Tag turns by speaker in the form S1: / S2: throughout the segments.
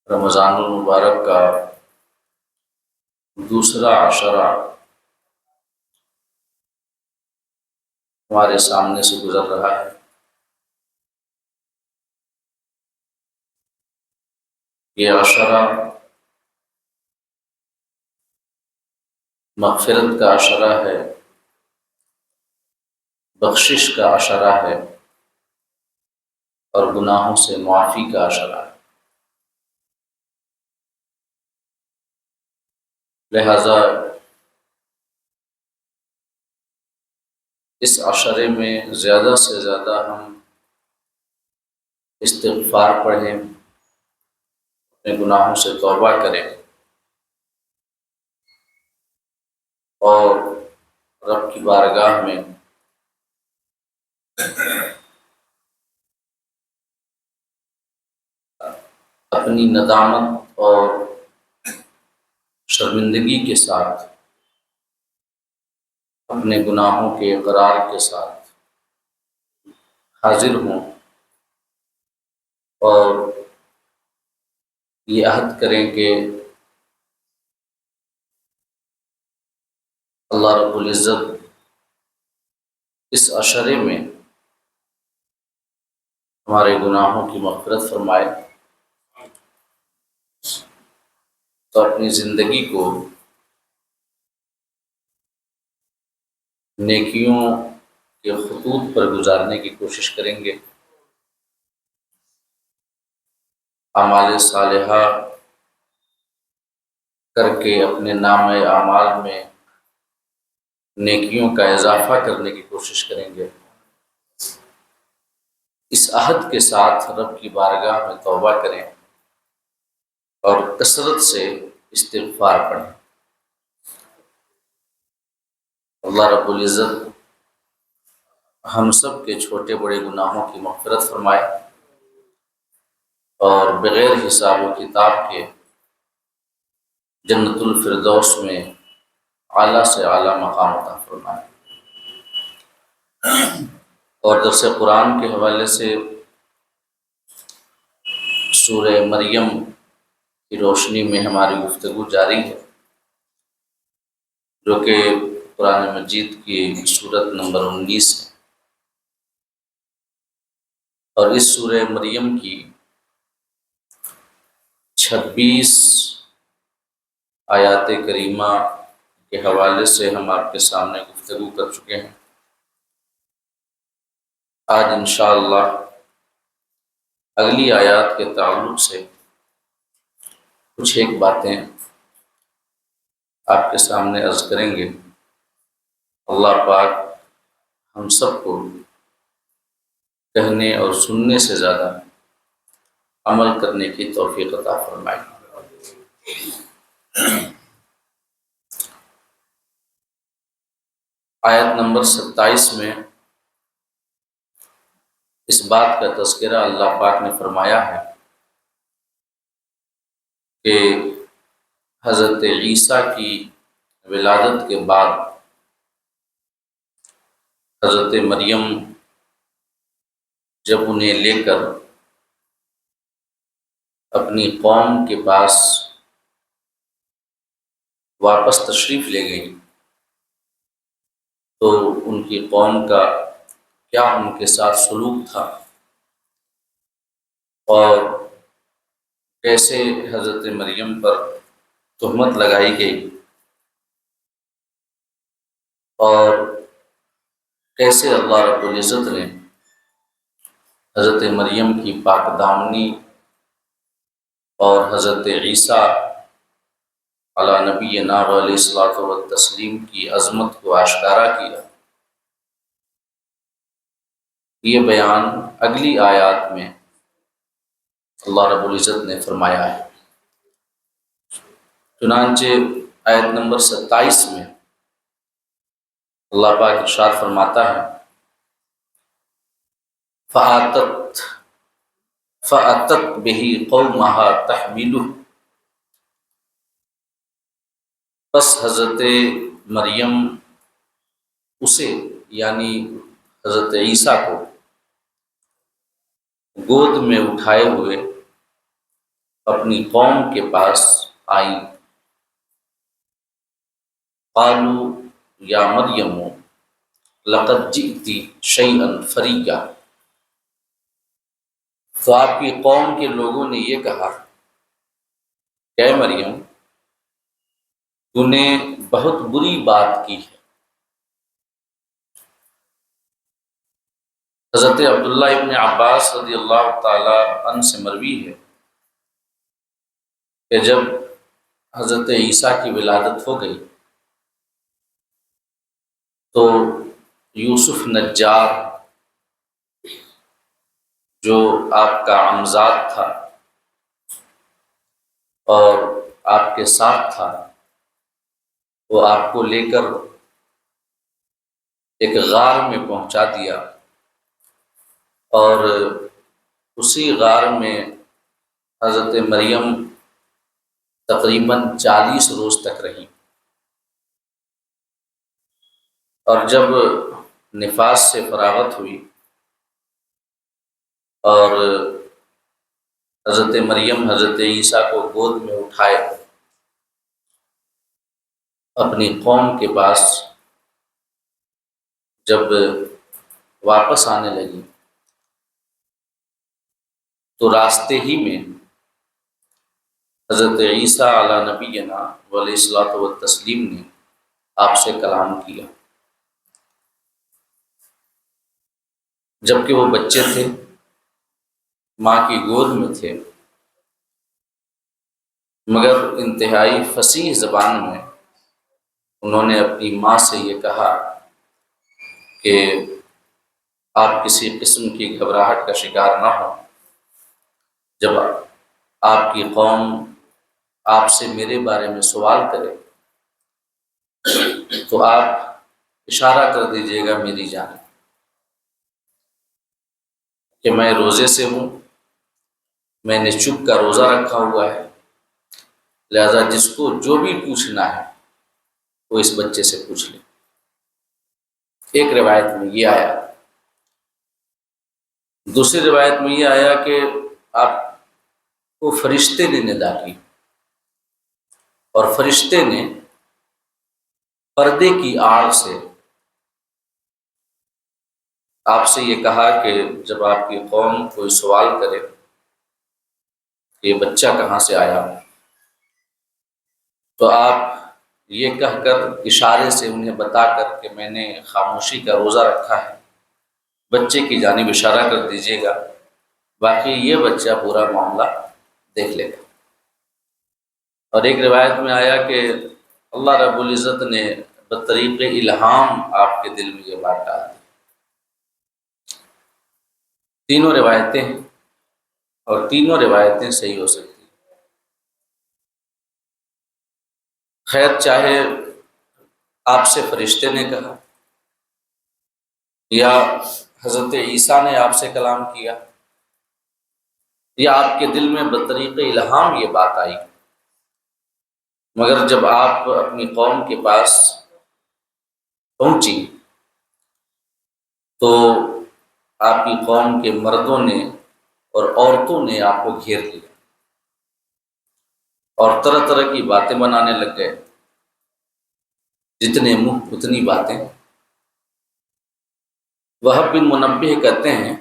S1: رمضان المبارک کا دوسرا عشرہ ہمارے سامنے سے گزر رہا ہے۔ یہ عشرہ مغفرت کا عشرہ ہے، بخشش کا عشرہ ہے اور گناہوں سے معافی کا عشرہ ہے۔ لہذا اس عشرے میں زیادہ سے زیادہ ہم استغفار پڑھیں، اپنے گناہوں سے توبہ کریں اور رب کی بارگاہ میں اپنی ندامت اور شرمندگی کے ساتھ، اپنے گناہوں کے اقرار کے ساتھ حاضر ہوں اور یہ عہد کریں کہ اللہ رب العزت اس عشرے میں ہمارے گناہوں کی مغفرت فرمائے، تو اپنی زندگی کو نیکیوں کے خطوط پر گزارنے کی کوشش کریں گے، اعمال صالحہ کر کے اپنے نامہ اعمال میں نیکیوں کا اضافہ کرنے کی کوشش کریں گے، اس عہد کے ساتھ رب کی بارگاہ میں توبہ کریں اور کثرت سے استغفار پڑھیں۔ اللہ رب العزت ہم سب کے چھوٹے بڑے گناہوں کی مغفرت فرمائے اور بغیر حساب و کتاب کے جنت الفردوس میں اعلیٰ سے اعلیٰ مقام عطا فرمائے۔ اور درس قرآن کے حوالے سے سورہ مریم کی روشنی میں ہماری گفتگو جاری ہے، جو کہ قرآن مجید کی سورت نمبر 19 ہے، اور اس سورہ مریم کی 26 آیات کریمہ کے حوالے سے ہم آپ کے سامنے گفتگو کر چکے ہیں۔ آج انشاءاللہ اگلی آیات کے تعلق سے کچھ ایک باتیں آپ کے سامنے عرض کریں گے۔ اللہ پاک ہم سب کو کہنے اور سننے سے زیادہ عمل کرنے کی توفیق عطا فرمائے۔ آیت نمبر 27 میں اس بات کا تذکرہ اللہ پاک نے فرمایا ہے کہ حضرت عیسیٰ کی ولادت کے بعد حضرت مریم جب انہیں لے کر اپنی قوم کے پاس واپس تشریف لے گئی تو ان کی قوم کا کیا ان کے ساتھ سلوک تھا اور کیسے حضرت مریم پر تہمت لگائی گئی اور کیسے اللہ رب العزت نے حضرت مریم کی پاک دامنی اور حضرت عیسیٰ علی نبینا علیہ الصلوۃ والتسلیم کی عظمت کو آشکارا کیا، یہ بیان اگلی آیات میں اللہ رب العزت نے فرمایا ہے۔ چنانچہ آیت نمبر 27 میں اللہ پاک ارشاد فرماتا ہے فَأَتَتْ بِهِ قَوْمَهَا تَحْمِلُهُ، پس حضرت مریم اسے یعنی حضرت عیسیٰ کو گود میں اٹھائے ہوئے اپنی قوم کے پاس آئیں، قالوا یا مریم لقد جئتی شیئا فریّا، تو آپ کی قوم کے لوگوں نے یہ کہا کہ اے مریم، تو نے بہت بری بات کی ہے۔ حضرت عبداللہ ابن عباس رضی اللہ تعالی عنہ سے مروی ہے کہ جب حضرت عیسیٰ کی ولادت ہو گئی تو یوسف نجار جو آپ کا عمزاد تھا اور آپ کے ساتھ تھا، وہ آپ کو لے کر ایک غار میں پہنچا دیا، اور اسی غار میں حضرت مریم تقریباً 40 روز تک رہی، اور جب نفاس سے فراغت ہوئی اور حضرت مریم حضرت عیسیٰ کو گود میں اٹھائے اپنی قوم کے پاس جب واپس آنے لگی تو راستے ہی میں حضرت عیسیٰ علیہ نبینا علیہ الصلوۃ والتسلیم نے آپ سے کلام کیا، جبکہ وہ بچے تھے، ماں کی گود میں تھے، مگر انتہائی فصیح زبان میں انہوں نے اپنی ماں سے یہ کہا کہ آپ کسی قسم کی گھبراہٹ کا شکار نہ ہوں، جب آپ کی قوم آپ سے میرے بارے میں سوال کرے تو آپ اشارہ کر دیجیے گا میری جانب کہ میں روزے سے ہوں، میں نے چپ کا روزہ رکھا ہوا ہے، لہذا جس کو جو بھی پوچھنا ہے وہ اس بچے سے پوچھ لے۔ ایک روایت میں یہ آیا، دوسری روایت میں یہ آیا کہ آپ کو فرشتے نے ندا کی اور فرشتے نے پردے کی آڑ سے آپ سے یہ کہا کہ جب آپ کی قوم کوئی سوال کرے کہ یہ بچہ کہاں سے آیا، تو آپ یہ کہہ کر اشارے سے انہیں بتا کر کہ میں نے خاموشی کا روزہ رکھا ہے، بچے کی جانب اشارہ کر دیجیے گا، باقی یہ بچہ پورا معاملہ دیکھ لے گا۔ اور ایک روایت میں آیا کہ اللہ رب العزت نے بطریق الہام آپ کے دل میں یہ بات ڈال دی۔ تینوں روایتیں ہیں اور تینوں روایتیں صحیح ہو سکتی ہیں۔ خیر، چاہے آپ سے فرشتے نے کہا یا حضرت عیسیٰ نے آپ سے کلام کیا یا آپ کے دل میں بطریق الہام یہ بات آئی، مگر جب آپ اپنی قوم کے پاس پہنچی تو آپ کی قوم کے مردوں نے اور عورتوں نے آپ کو گھیر لیا اور طرح طرح کی باتیں بنانے لگ گئے، جتنے منہ اتنی باتیں۔ وہب بن منبہ کہتے ہیں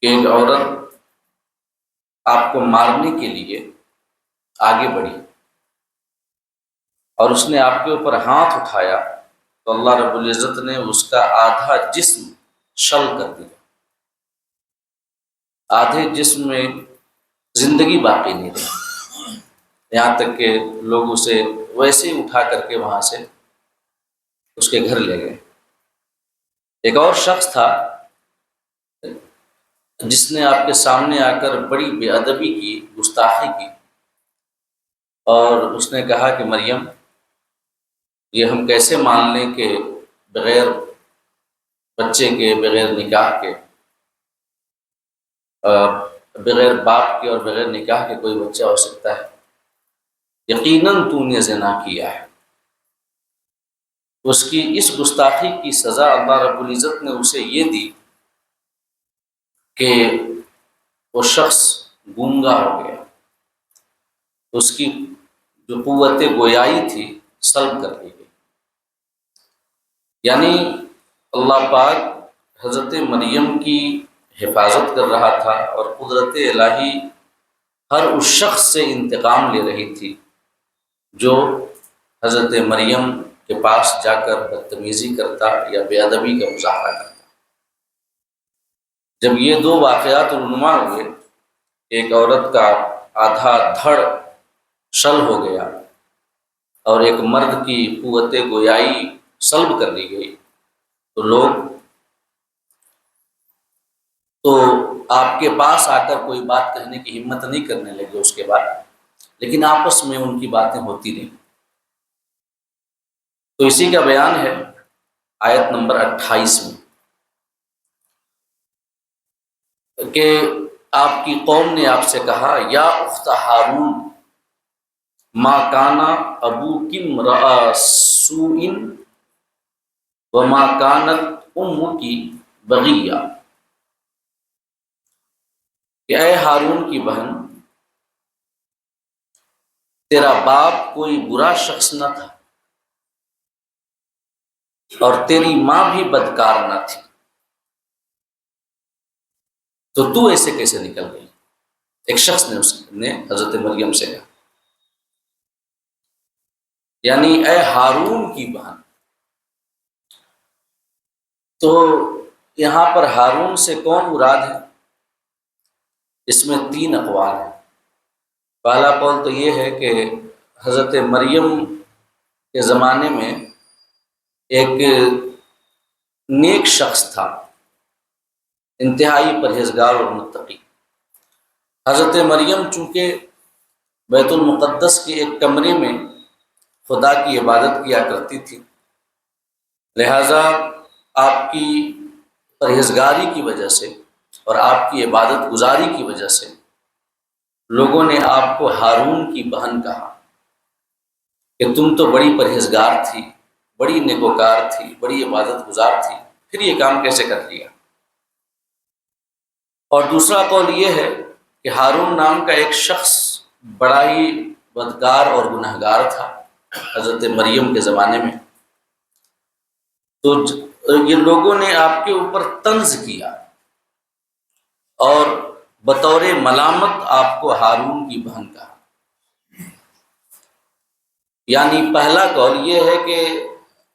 S1: کہ ایک عورت آپ کو مارنے کے لیے آگے بڑھی اور اس نے آپ کے اوپر ہاتھ اٹھایا تو اللہ رب العزت نے اس کا آدھا جسم شل کر دیا، آدھے جسم میں زندگی باقی نہیں رہی، یہاں تک کہ لوگ اسے ویسے ہی اٹھا کر کے وہاں سے اس کے گھر لے گئے۔ ایک اور شخص تھا جس نے آپ کے سامنے آ کر بڑی بے ادبی کی، گستاخی کی، اور اس نے کہا کہ مریم، یہ ہم کیسے مان لیں کہ بغیر بچے کے، بغیر نکاح کے، بغیر باپ کے اور بغیر نکاح کے کوئی بچہ ہو سکتا ہے؟ یقیناً تو نے زنا کیا ہے۔ اس کی اس گستاخی کی سزا اللہ رب العزت نے اسے یہ دی کہ وہ شخص گونگا ہو گیا، اس کی جو قوت گویائی تھی سلب کر لی گئی۔ یعنی اللہ پاک حضرت مریم کی حفاظت کر رہا تھا، اور قدرت الہی ہر اس شخص سے انتقام لے رہی تھی جو حضرت مریم کے پاس جا کر بدتمیزی کرتا یا بے ادبی کا مظاہرہ کرتا۔ جب یہ دو واقعات رونما ہوئے، ایک عورت کا آدھا دھڑ شل ہو گیا اور ایک مرد کی قوت گویائی سلب کر لی گئی، تو لوگ تو آپ کے پاس آ کر کوئی بات کہنے کی ہمت نہیں کرنے لگے اس کے بعد، لیکن آپس میں ان کی باتیں ہوتی رہیں۔ تو اسی کا بیان ہے آیت نمبر 28 میں کہ آپ کی قوم نے آپ سے کہا یا اخت ہارون ما کانا ابوک امرأ سوء وما کانت امک بغیہ، کہ اے ہارون کی بہن، تیرا باپ کوئی برا شخص نہ تھا اور تیری ماں بھی بدکار نہ تھی، تو ایسے کیسے نکل گئی؟ ایک شخص نے حضرت مریم سے کہا، یعنی اے ہارون کی بہن۔ تو یہاں پر ہارون سے کون مراد ہے؟ اس میں 3 اقوال ہیں۔ پہلا قول تو یہ ہے کہ حضرت مریم کے زمانے میں ایک نیک شخص تھا، انتہائی پرہیزگار اور متقی۔ حضرت مریم چونکہ بیت المقدس کے ایک کمرے میں خدا کی عبادت کیا کرتی تھی، لہٰذا آپ کی پرہیزگاری کی وجہ سے اور آپ کی عبادت گزاری کی وجہ سے لوگوں نے آپ کو ہارون کی بہن کہا کہ تم تو بڑی پرہیزگار تھی، بڑی نیکوکار تھی، بڑی عبادت گزار تھی، پھر یہ کام کیسے کر لیا؟ اور دوسرا قول یہ ہے کہ ہارون نام کا ایک شخص بڑا ہی بدکار اور گنہگار تھا حضرت مریم کے زمانے میں، تو یہ لوگوں نے آپ کے اوپر طنز کیا اور بطور ملامت آپ کو ہارون کی بہن کہا۔ یعنی پہلا قول یہ ہے کہ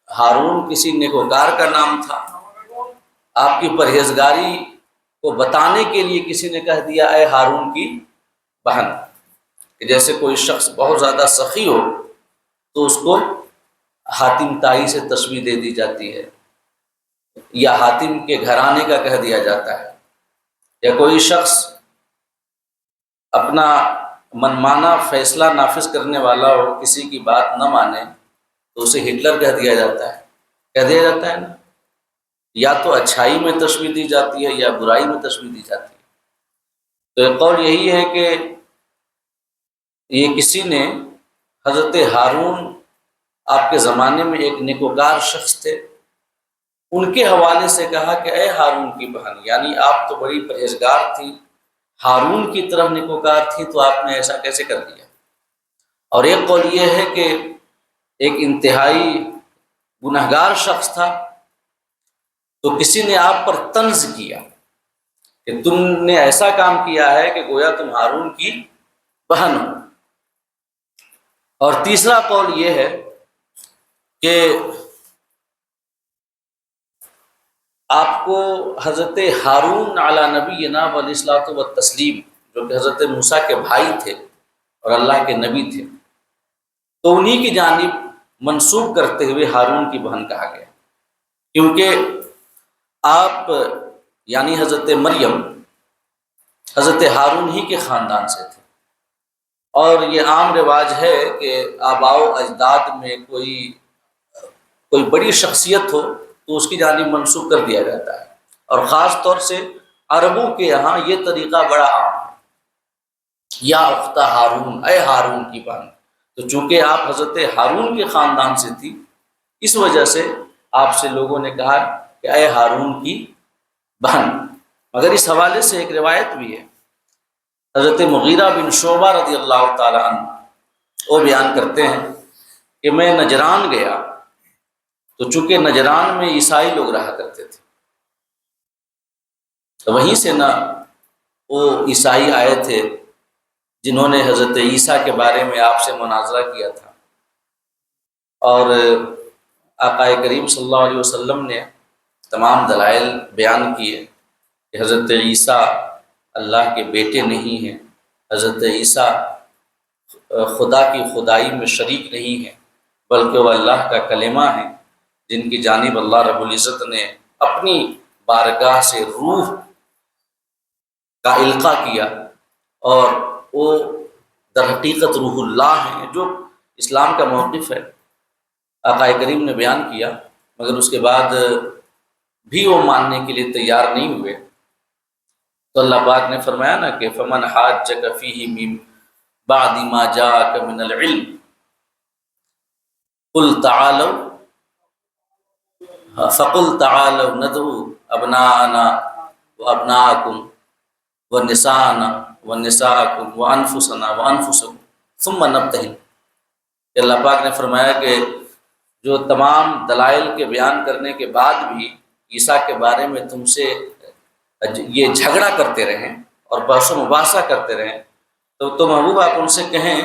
S1: ہارون کسی نیکوکار کا نام تھا، آپ کی پرہیزگاری کو بتانے کے لیے کسی نے کہہ دیا اے ہارون کی بہن، کہ جیسے کوئی شخص بہت زیادہ سخی ہو تو اس کو حاتم طائی سے تشبیہ دے دی جاتی ہے، یا حاتم کے گھرانے کا کہہ دیا جاتا ہے، یا کوئی شخص اپنا منمانا فیصلہ نافذ کرنے والا ہو، کسی کی بات نہ مانے تو اسے ہٹلر کہہ دیا جاتا ہے، کہہ دیا جاتا ہے نا۔ یا تو اچھائی میں تشبیہ دی جاتی ہے یا برائی میں تشبیہ دی جاتی ہے۔ تو ایک قول یہی ہے کہ یہ کسی نے حضرت ہارون آپ کے زمانے میں ایک نیکوکار شخص تھے، ان کے حوالے سے کہا کہ اے ہارون کی بہن، یعنی آپ تو بڑی پرہیزگار تھی، ہارون کی طرف نیکوکار تھی، تو آپ نے ایسا کیسے کر دیا؟ اور ایک قول یہ ہے کہ ایک انتہائی گنہگار شخص تھا، تو کسی نے آپ پر طنز کیا کہ تم نے ایسا کام کیا ہے کہ گویا تم ہارون کی بہن ہو۔ اور تیسرا قول یہ ہے کہ آپ کو حضرت ہارون علی نبینا علیہ الصلوۃ والتسلیم، جو کہ حضرت موسیٰ کے بھائی تھے اور اللہ کے نبی تھے، تو انہی کی جانب منسوب کرتے ہوئے ہارون کی بہن کہا گیا، کیونکہ آپ یعنی حضرت مریم حضرت ہارون ہی کے خاندان سے تھے، اور یہ عام رواج ہے کہ آباء و اجداد میں کوئی بڑی شخصیت ہو تو اس کی جانب منسوب کر دیا جاتا ہے، اور خاص طور سے عربوں کے یہاں یہ طریقہ بڑا عام ہے، یا اخت ہارون، اے ہارون کی بہن۔ تو چونکہ آپ حضرت ہارون کے خاندان سے تھی، اس وجہ سے آپ سے لوگوں نے کہا کہ اے ہارون کی بہن۔ مگر اس حوالے سے ایک روایت بھی ہے، حضرت مغیرہ بن شعبہ رضی اللہ تعالیٰ عنہ وہ بیان کرتے ہیں کہ میں نجران گیا تو چونکہ نجران میں عیسائی لوگ رہا کرتے تھے، تو وہیں سے نہ وہ عیسائی آئے تھے جنہوں نے حضرت عیسیٰ کے بارے میں آپ سے مناظرہ کیا تھا، اور آقا کریم صلی اللہ علیہ وسلم نے تمام دلائل بیان کیے کہ حضرت عیسیٰ اللہ کے بیٹے نہیں ہیں، حضرت عیسیٰ خدا کی خدائی میں شریک نہیں ہیں، بلکہ وہ اللہ کا کلمہ ہیں جن کی جانب اللہ رب العزت نے اپنی بارگاہ سے روح کا القاء کیا، اور وہ در حقیقت روح اللہ ہیں، جو اسلام کا موقف ہے آقا کریم نے بیان کیا، مگر اس کے بعد بھی وہ ماننے کے لیے تیار نہیں ہوئے۔ تو اللہ پاک نے فرمایا نا کہ فمن حاجک فیہ من بعد ما جاءک من العلم قل تعالوا فقل تعالوا ندعو ابناءنا وابناءکم ونساءنا ونساءکم وانفسنا وانفسکم ثم نبتہل۔ کہ اللہ پاک نے فرمایا کہ جو تمام دلائل کے بیان کرنے کے بعد بھی عیسیٰ کے بارے میں تم سے یہ جھگڑا کرتے رہیں اور بحث و مباحثہ کرتے رہیں، تو تم محبوب آپ ان سے کہیں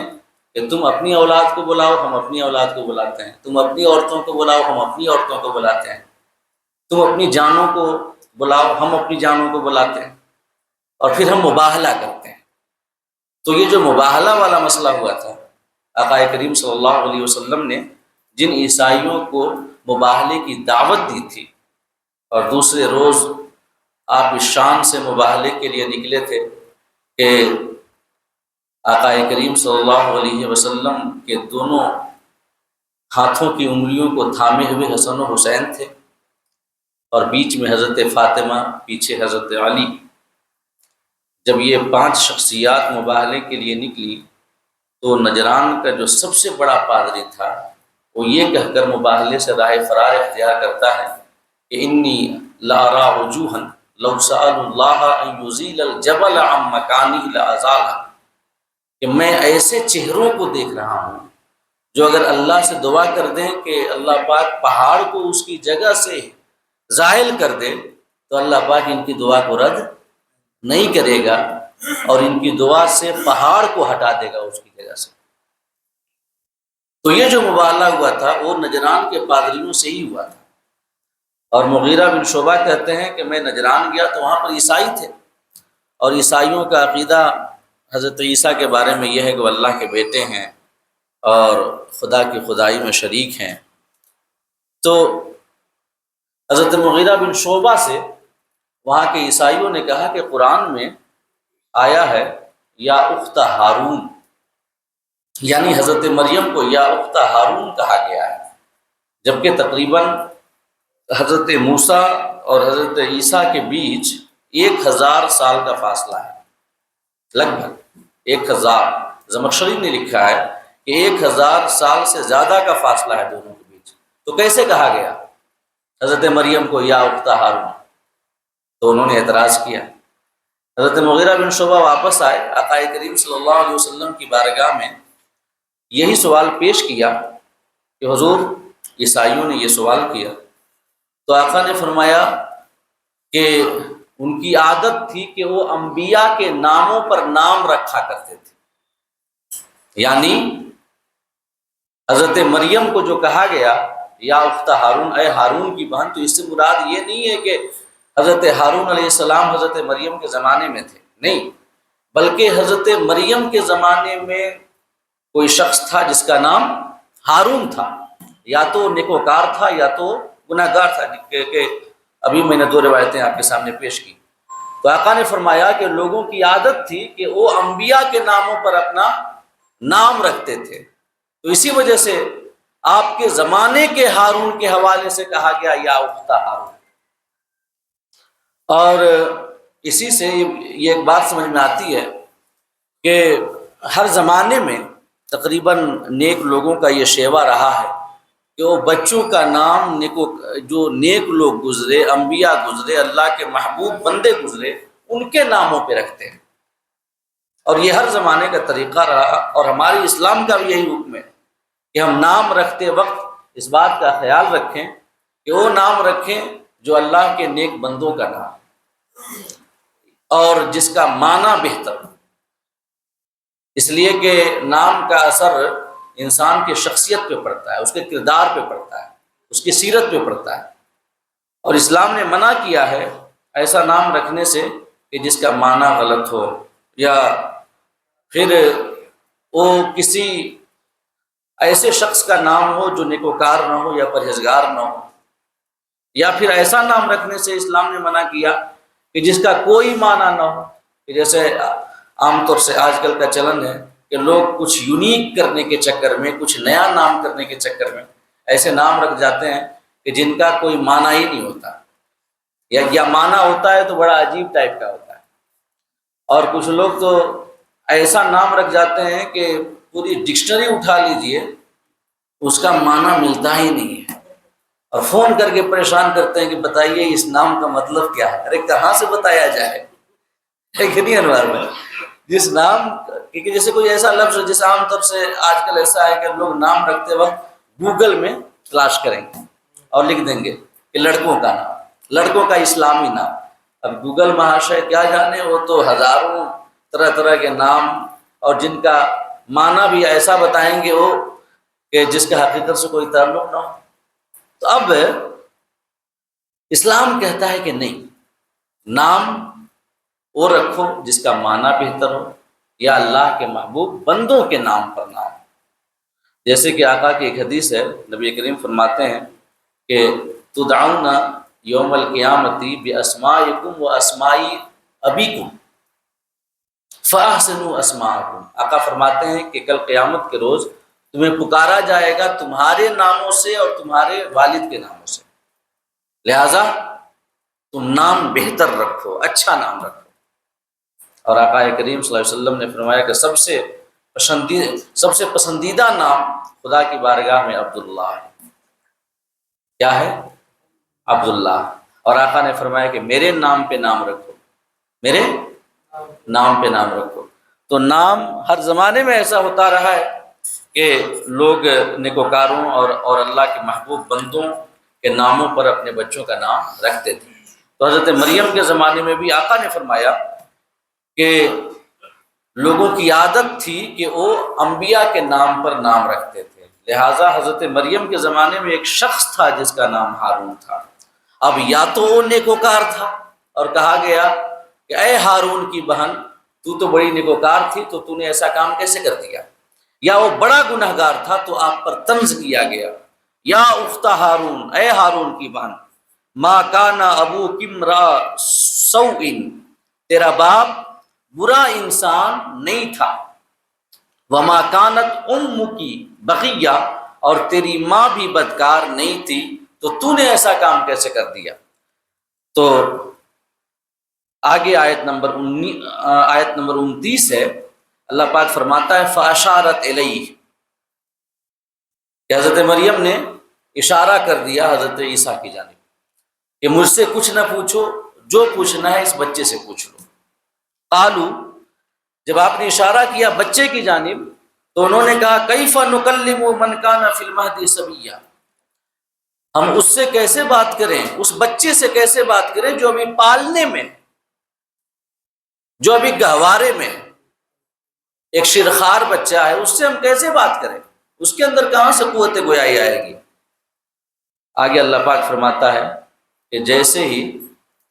S1: کہ تم اپنی اولاد کو بلاؤ، ہم اپنی اولاد کو بلاتے ہیں، تم اپنی عورتوں کو بلاؤ، ہم اپنی عورتوں کو بلاتے ہیں، تم اپنی جانوں کو بلاؤ، ہم اپنی جانوں کو بلاتے ہیں، اور پھر ہم مباہلہ کرتے ہیں۔ تو یہ جو مباہلہ والا مسئلہ ہوا تھا، آقا کریم صلی اللہ علیہ وسلم نے جن عیسائیوں کو مباہلے کی دعوت دی تھی، اور دوسرے روز آپ اس شان سے مباہلے کے لیے نکلے تھے کہ آقا کریم صلی اللہ علیہ وسلم کے دونوں ہاتھوں کی انگلیوں کو تھامے ہوئے حسن و حسین تھے، اور بیچ میں حضرت فاطمہ، پیچھے حضرت علی۔ جب یہ 5 شخصیات مباہلے کے لیے نکلی تو نجران کا جو سب سے بڑا پادری تھا وہ یہ کہہ کر مباہلے سے راہ فرار اختیار کرتا ہے کہ انی لارا وجوہا لو سألوا اللہ ان یزیل الجبل عن مکانی لازالہ، کہ میں ایسے چہروں کو دیکھ رہا ہوں جو اگر اللہ سے دعا کر دیں کہ اللہ پاک پہاڑ کو اس کی جگہ سے زائل کر دے تو اللہ پاک ان کی دعا کو رد نہیں کرے گا، اور ان کی دعا سے پہاڑ کو ہٹا دے گا اس کی جگہ سے۔ تو یہ جو مباہلہ ہوا تھا وہ نجران کے پادریوں سے ہی ہوا تھا، اور مغیرہ بن شعبہ کہتے ہیں کہ میں نجران گیا تو وہاں پر عیسائی تھے، اور عیسائیوں کا عقیدہ حضرت عیسیٰ کے بارے میں یہ ہے کہ وہ اللہ کے بیٹے ہیں اور خدا کی خدائی میں شریک ہیں۔ تو حضرت مغیرہ بن شعبہ سے وہاں کے عیسائیوں نے کہا کہ قرآن میں آیا ہے یا اخت ہارون، یعنی حضرت مریم کو یا اخت ہارون کہا گیا ہے، جبکہ تقریباً حضرت موسیٰ اور حضرت عیسیٰ کے بیچ 1000 سال کا فاصلہ ہے، لگ بھگ 1000۔ زمخشری نے لکھا ہے کہ 1000 سال سے زیادہ کا فاصلہ ہے دونوں کے بیچ، تو کیسے کہا گیا حضرت مریم کو یا اخت ہارون؟ تو انہوں نے اعتراض کیا۔ حضرت مغیرہ بن شعبہ واپس آئے، آقا کریم صلی اللہ علیہ وسلم کی بارگاہ میں یہی سوال پیش کیا کہ حضور عیسائیوں نے یہ سوال کیا، تو آقا نے فرمایا کہ ان کی عادت تھی کہ وہ انبیاء کے ناموں پر نام رکھا کرتے تھے، یعنی حضرت مریم کو جو کہا گیا یا اخت ہارون، اے ہارون کی بہن، تو اس سے مراد یہ نہیں ہے کہ حضرت ہارون علیہ السلام حضرت مریم کے زمانے میں تھے، نہیں، بلکہ حضرت مریم کے زمانے میں کوئی شخص تھا جس کا نام ہارون تھا، یا تو نیکوکار تھا یا تو گناہ گار تھا، کہ ابھی میں نے 2 روایتیں آپ کے سامنے پیش کی۔ تو آقا نے فرمایا کہ لوگوں کی عادت تھی کہ وہ انبیاء کے ناموں پر اپنا نام رکھتے تھے، تو اسی وجہ سے آپ کے زمانے کے ہارون کے حوالے سے کہا گیا یا اخت ہارون۔ اور اسی سے یہ ایک بات سمجھ میں آتی ہے کہ ہر زمانے میں تقریباً نیک لوگوں کا یہ شیوا رہا ہے کہ وہ بچوں کا نام جو نیک لوگ گزرے، انبیاء گزرے، اللہ کے محبوب بندے گزرے، ان کے ناموں پہ رکھتے ہیں۔ اور یہ ہر زمانے کا طریقہ رہا، اور ہماری اسلام کا بھی یہی حکم ہے کہ ہم نام رکھتے وقت اس بات کا خیال رکھیں کہ وہ نام رکھیں جو اللہ کے نیک بندوں کا نام اور جس کا معنی بہتر ہو، اس لیے کہ نام کا اثر انسان کی شخصیت پہ پڑتا ہے، اس کے کردار پہ پڑتا ہے، اس کی سیرت پہ پڑتا ہے، اور اسلام نے منع کیا ہے ایسا نام رکھنے سے کہ جس کا معنی غلط ہو، یا پھر وہ کسی ایسے شخص کا نام ہو جو نیکوکار نہ ہو یا پرہیزگار نہ ہو، یا پھر ایسا نام رکھنے سے اسلام نے منع کیا کہ جس کا کوئی معنی نہ ہو، کہ جیسے عام طور سے آج کل کا چلن ہے کہ لوگ کچھ یونیک کرنے کے چکر میں، کچھ نیا نام کرنے کے چکر میں ایسے نام رکھ جاتے ہیں کہ جن کا کوئی معنی ہی نہیں ہوتا، یا معنی ہوتا ہے تو بڑا عجیب ٹائپ کا ہوتا ہے، اور کچھ لوگ تو ایسا نام رکھ جاتے ہیں کہ پوری ڈکشنری اٹھا لیجئے اس کا معنی ملتا ہی نہیں ہے، اور فون کر کے پریشان کرتے ہیں کہ بتائیے اس نام کا مطلب کیا ہے۔ ارے کہاں سے بتایا جائے، ہے کہ نہیں انوار میں؟ جس نام، کیونکہ جیسے کوئی ایسا لفظ جیسے عام طور سے آج کل ایسا ہے کہ لوگ نام رکھتے وقت گوگل میں تلاش کریں گے اور لکھ دیں گے کہ لڑکوں کا نام، لڑکوں کا اسلامی نام۔ اب گوگل مہاشے کیا جانے، وہ تو ہزاروں طرح طرح کے نام، اور جن کا معنی بھی ایسا بتائیں گے وہ کہ جس کا حقیقت سے کوئی تعلق نہ ہو۔ تو اب اسلام کہتا ہے کہ نہیں، نام وہ رکھو جس کا معنی بہتر ہو، یا اللہ کے محبوب بندوں کے نام پر نام۔ جیسے کہ آقا کی ایک حدیث ہے، نبی کریم فرماتے ہیں کہ تدعون یوم القیامتی باسمائکم و اسمائی ابیکم فاحسنوا اسماءکم۔ آقا فرماتے ہیں کہ کل قیامت کے روز تمہیں پکارا جائے گا تمہارے ناموں سے اور تمہارے والد کے ناموں سے، لہذا تم نام بہتر رکھو، اچھا نام رکھو۔ اور آقا کریم صلی اللہ علیہ وسلم نے فرمایا کہ سب سے پسندیدہ نام خدا کی بارگاہ میں عبداللہ ہے۔ کیا ہے؟ عبداللہ۔ اور آقا نے فرمایا کہ میرے نام پہ نام رکھو، میرے نام پہ نام رکھو۔ تو نام ہر زمانے میں ایسا ہوتا رہا ہے کہ لوگ نیکوکاروں اور اللہ کے محبوب بندوں کے ناموں پر اپنے بچوں کا نام رکھتے تھے۔ تو حضرت مریم کے زمانے میں بھی آقا نے فرمایا کہ لوگوں کی عادت تھی کہ وہ انبیاء کے نام پر نام رکھتے تھے، لہٰذا حضرت مریم کے زمانے میں ایک شخص تھا جس کا نام ہارون تھا۔ اب یا تو وہ نیکوکار تھا اور کہا گیا کہ اے ہارون کی بہن، تو تو بڑی نیکوکار تھی تو تو نے ایسا کام کیسے کر دیا، یا وہ بڑا گنہگار تھا تو آپ پر طنز کیا گیا، یا اخت ہارون، اے ہارون کی بہن، ما کان ابوک امرا سوء، تیرا باپ برا انسان نہیں تھا، وما کانت امک بغیہ، اور تیری ماں بھی بدکار نہیں تھی، تو نے ایسا کام کیسے کر دیا۔ تو آگے آیت نمبر 29 ہے، اللہ پاک فرماتا ہے فاشارت الیہ، کہ حضرت مریم نے اشارہ کر دیا حضرت عیسیٰ کی جانب کہ مجھ سے کچھ نہ پوچھو، جو پوچھنا ہے اس بچے سے پوچھ لو۔ قالو، جب آپ نے اشارہ کیا بچے کی جانب تو انہوں نے کہا کیف نکلم من کان فی المہد صبیا، ہم اس سے کیسے بات کریں، اس بچے سے کیسے بات کریں جو ابھی پالنے میں، جو ابھی گہوارے میں، ایک شرخار بچہ ہے، اس سے ہم کیسے بات کریں، اس کے اندر کہاں سے قوت گویائی آئے گی۔ آگے اللہ پاک فرماتا ہے کہ جیسے ہی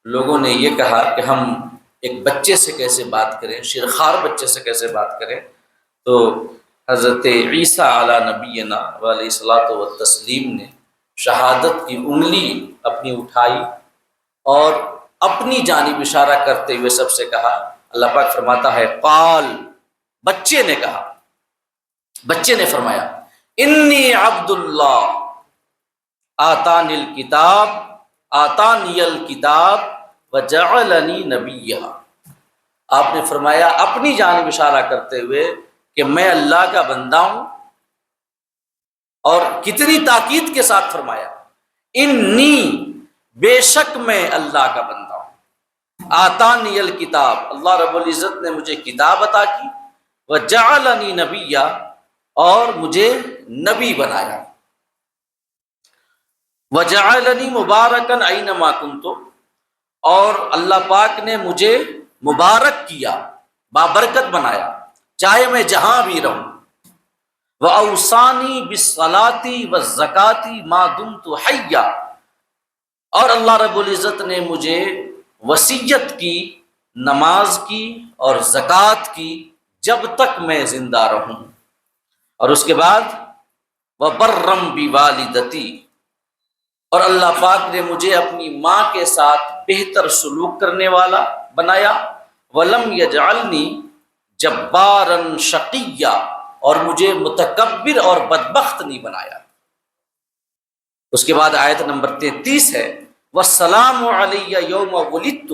S1: لوگوں نے یہ کہا کہ ہم ایک بچے سے کیسے بات کریں، شرخار بچے سے کیسے بات کریں، تو حضرت عیسیٰ علی نبینا علیہ الصلوۃ والتسلیم نے شہادت کی انگلی اپنی اٹھائی اور اپنی جانب اشارہ کرتے ہوئے سب سے کہا۔ اللہ پاک فرماتا ہے قال، بچے نے کہا، بچے نے فرمایا انی عبد اللہ آتانی الکتاب آتانی الکتاب وجعلنی نبیہ۔ آپ نے فرمایا اپنی جانب اشارہ کرتے ہوئے کہ میں اللہ کا بندہ ہوں، اور کتنی تاکید کے ساتھ فرمایا انی، بے شک میں اللہ کا بندہ ہوں، آتانی الکتاب، اللہ رب العزت نے مجھے کتاب عطا کی، وجعلنی نبیا، اور مجھے نبی بنایا، وجعلنی مبارکا اینما کنت، اور اللہ پاک نے مجھے مبارک کیا، بابرکت بنایا، چاہے میں جہاں بھی رہوں، وَأَوْصَانِي بِالصَّلَاةِ وَالزَّكَاةِ مَا دُمْتُ حَيًّا، اور اللہ رب العزت نے مجھے وصیت کی نماز کی اور زکوٰۃ کی جب تک میں زندہ رہوں، اور اس کے بعد وَبَرًّا بِوَالِدَتِي، اور اللہ پاک نے مجھے اپنی ماں کے ساتھ بہتر سلوک کرنے والا بنایا، وَلَمْ يَجْعَلْنِي جَبَّارًا شَقِيًّا، اور مجھے متکبر اور بدبخت نہیں بنایا۔ اس کے بعد آیت نمبر 33 ہے، وَالسَّلَامُ عَلَيَّ يَوْمَ وُلِدتُّ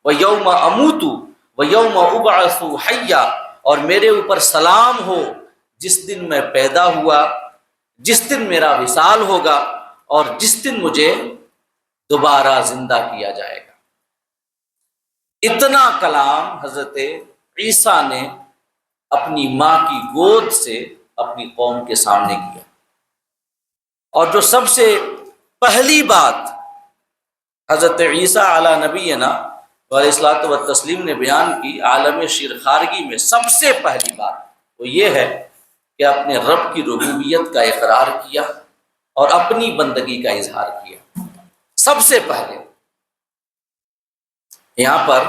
S1: وَيَوْمَ أَمُوتُ وَيَوْمَ أُبْعَثُ حَيًّا، اور میرے اوپر سلام ہو جس دن میں پیدا ہوا، جس دن میرا وصال ہوگا، اور جس دن مجھے دوبارہ زندہ کیا جائے گا۔ اتنا کلام حضرت عیسیٰ نے اپنی ماں کی گود سے اپنی قوم کے سامنے کیا، اور جو سب سے پہلی بات حضرت عیسیٰ علی نبینا علیہ الصلوۃ والتسلیم نے بیان کی عالم شیرخارگی میں، سب سے پہلی بات وہ یہ ہے کہ اپنے رب کی ربوبیت کا اقرار کیا اور اپنی بندگی کا اظہار کیا۔ سب سے پہلے یہاں پر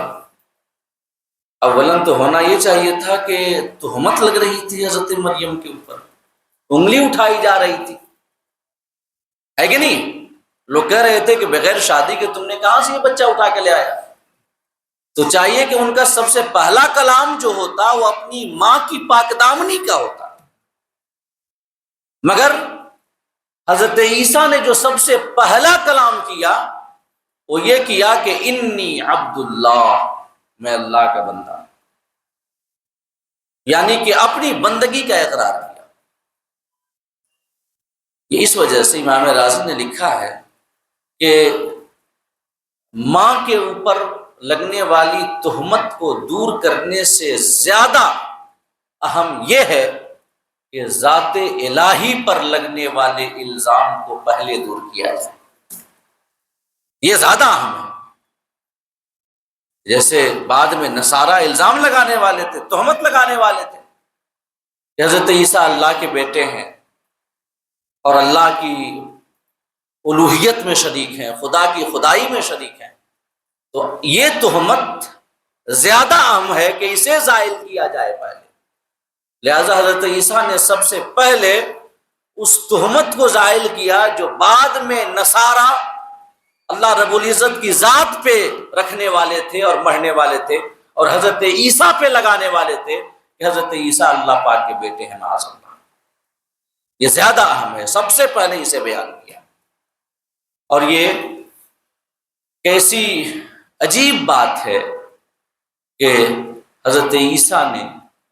S1: اولاً تو ہونا یہ چاہیے تھا کہ تہمت لگ رہی تھی حضرت مریم کے اوپر، انگلی اٹھائی جا رہی تھی، ہے کہ نہیں؟ لوگ کہہ رہے تھے کہ بغیر شادی کے تم نے کہاں سے یہ بچہ اٹھا کے لے آیا؟ تو چاہیے کہ ان کا سب سے پہلا کلام جو ہوتا وہ اپنی ماں کی پاک دامنی کا ہوتا، مگر حضرت عیسیٰ نے جو سب سے پہلا کلام کیا وہ یہ کیا کہ انی عبداللہ، میں اللہ کا بندہ، یعنی کہ اپنی بندگی کا اقرار کیا۔ یہ اس وجہ سے امام رازی نے لکھا ہے کہ ماں کے اوپر لگنے والی تہمت کو دور کرنے سے زیادہ اہم یہ ہے کہ ذات الہی پر لگنے والے الزام کو پہلے دور کیا جائے، یہ زیادہ اہم ہے۔ جیسے بعد میں نصارہ الزام لگانے والے تھے، تہمت لگانے والے تھے کہ حضرت عیسیٰ اللہ کے بیٹے ہیں اور اللہ کی الوہیت میں شریک ہیں، خدا کی خدائی میں شریک ہیں، تو یہ تہمت زیادہ اہم ہے کہ اسے زائل کیا جائے پہلے۔ لہذا حضرت عیسیٰ نے سب سے پہلے اس تہمت کو زائل کیا جو بعد میں نصارہ اللہ رب العزت کی ذات پہ رکھنے والے تھے اور مرنے والے تھے، اور حضرت عیسیٰ پہ لگانے والے تھے کہ حضرت عیسیٰ اللہ پاک کے بیٹے ہیں، معاذ اللہ۔ یہ زیادہ اہم ہے، سب سے پہلے اسے بیان کیا۔ اور یہ کیسی عجیب بات ہے کہ حضرت عیسیٰ نے